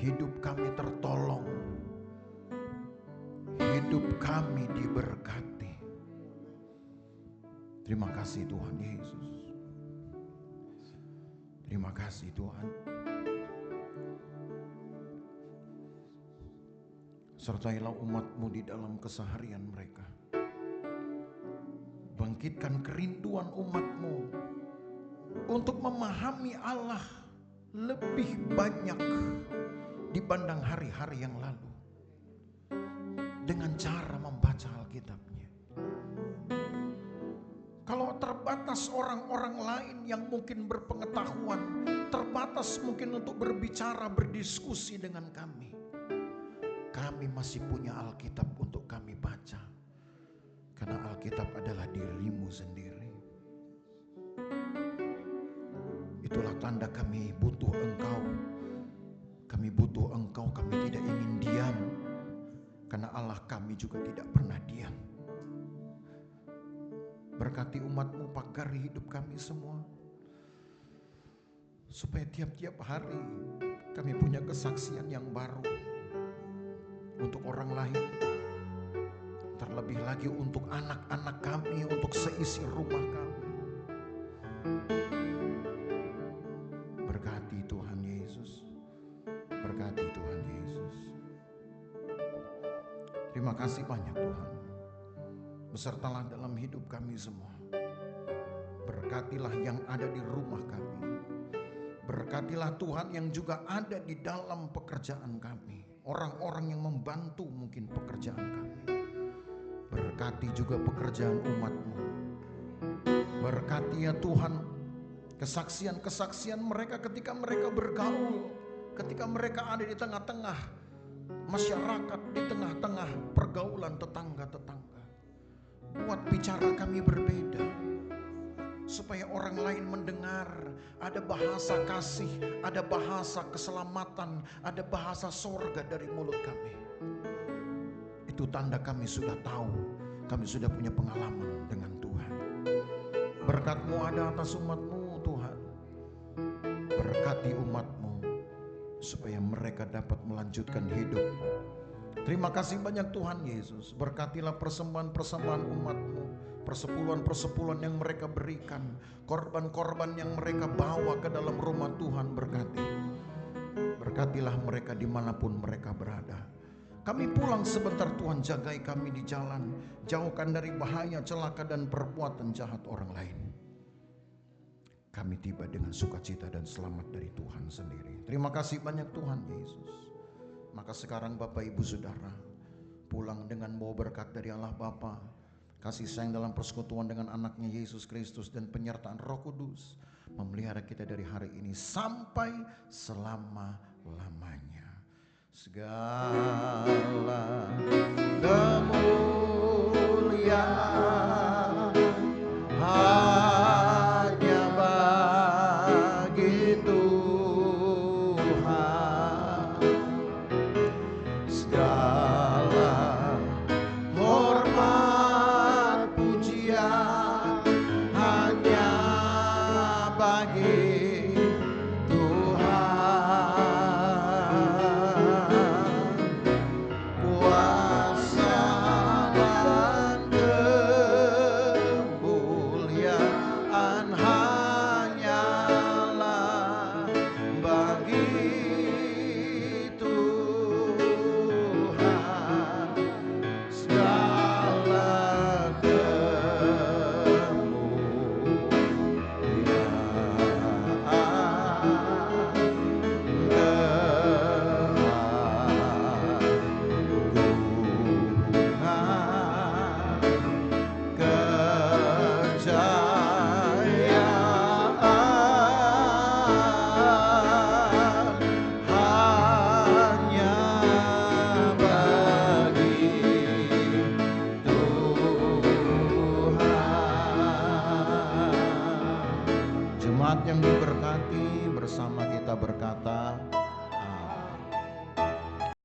hidup kami tertolong, hidup kami diberkati. Terima kasih Tuhan Yesus. Terima kasih Tuhan. Sertailah umat-Mu di dalam keseharian mereka. Bangkitkan kerinduan umat-Mu untuk memahami Allah lebih banyak dibanding hari-hari yang lalu. Dengan cara membaca Alkitab-Nya. Kalau terbatas orang-orang lain yang mungkin berpengetahuan, terbatas mungkin untuk berbicara, berdiskusi dengan kami. Kami masih punya Alkitab untuk kami baca. Karena Alkitab adalah dirimu sendiri. Itulah tanda kami butuh Engkau. Kami butuh Engkau, kami tidak ingin diam. Karena Allah kami juga tidak pernah diam. Berkati umat-Mu, pagari hidup kami semua. Supaya tiap-tiap hari kami punya kesaksian yang baru. Untuk orang lain. Terlebih lagi untuk anak-anak kami, untuk seisi rumah kami. Berkati Tuhan Yesus. Berkati Tuhan Yesus. Terima kasih banyak Tuhan. Besertalah dalam hidup kami semua. Berkatilah yang ada di rumah kami. Berkatilah Tuhan yang juga ada di dalam pekerjaan kami. Orang-orang yang membantu mungkin pekerjaan kami. Berkati juga pekerjaan umat-Mu. Berkati ya Tuhan kesaksian-kesaksian mereka ketika mereka bergaul. Ketika mereka ada di tengah-tengah masyarakat, di tengah-tengah pergaulan tetangga-tetangga. Buat bicara kami berbeda. Supaya orang lain mendengar ada bahasa kasih, ada bahasa keselamatan, ada bahasa sorga dari mulut kami. Itu tanda kami sudah tahu, kami sudah punya pengalaman dengan Tuhan. Berkat-Mu ada atas umat-Mu Tuhan. Berkati umat-Mu supaya mereka dapat melanjutkan hidup. Terima kasih banyak Tuhan Yesus. Berkatilah persembahan-persembahan umat-Mu, persepuluhan-persepuluhan yang mereka berikan, korban-korban yang mereka bawa ke dalam rumah Tuhan. Berkati. Berkatilah mereka dimanapun mereka berada. Kami pulang sebentar Tuhan, jagai kami di jalan, jauhkan dari bahaya, celaka dan perbuatan jahat orang lain. Kami tiba dengan sukacita dan selamat dari Tuhan sendiri. Terima kasih banyak Tuhan Yesus. Maka sekarang Bapak Ibu Saudara pulang dengan bawa berkat dari Allah Bapa, kasih sayang dalam persekutuan dengan anaknya Yesus Kristus, dan penyertaan Roh Kudus memelihara kita dari hari ini sampai selama-lamanya. Segala kemuliaan hanya bagi Tuhan. Segala hormat pujian hanya bagi Tuhan. Kuasa dan kemuliaan hanyalah bagi Tuhan. Segala jemaat yang diberkati, bersama kita berkata,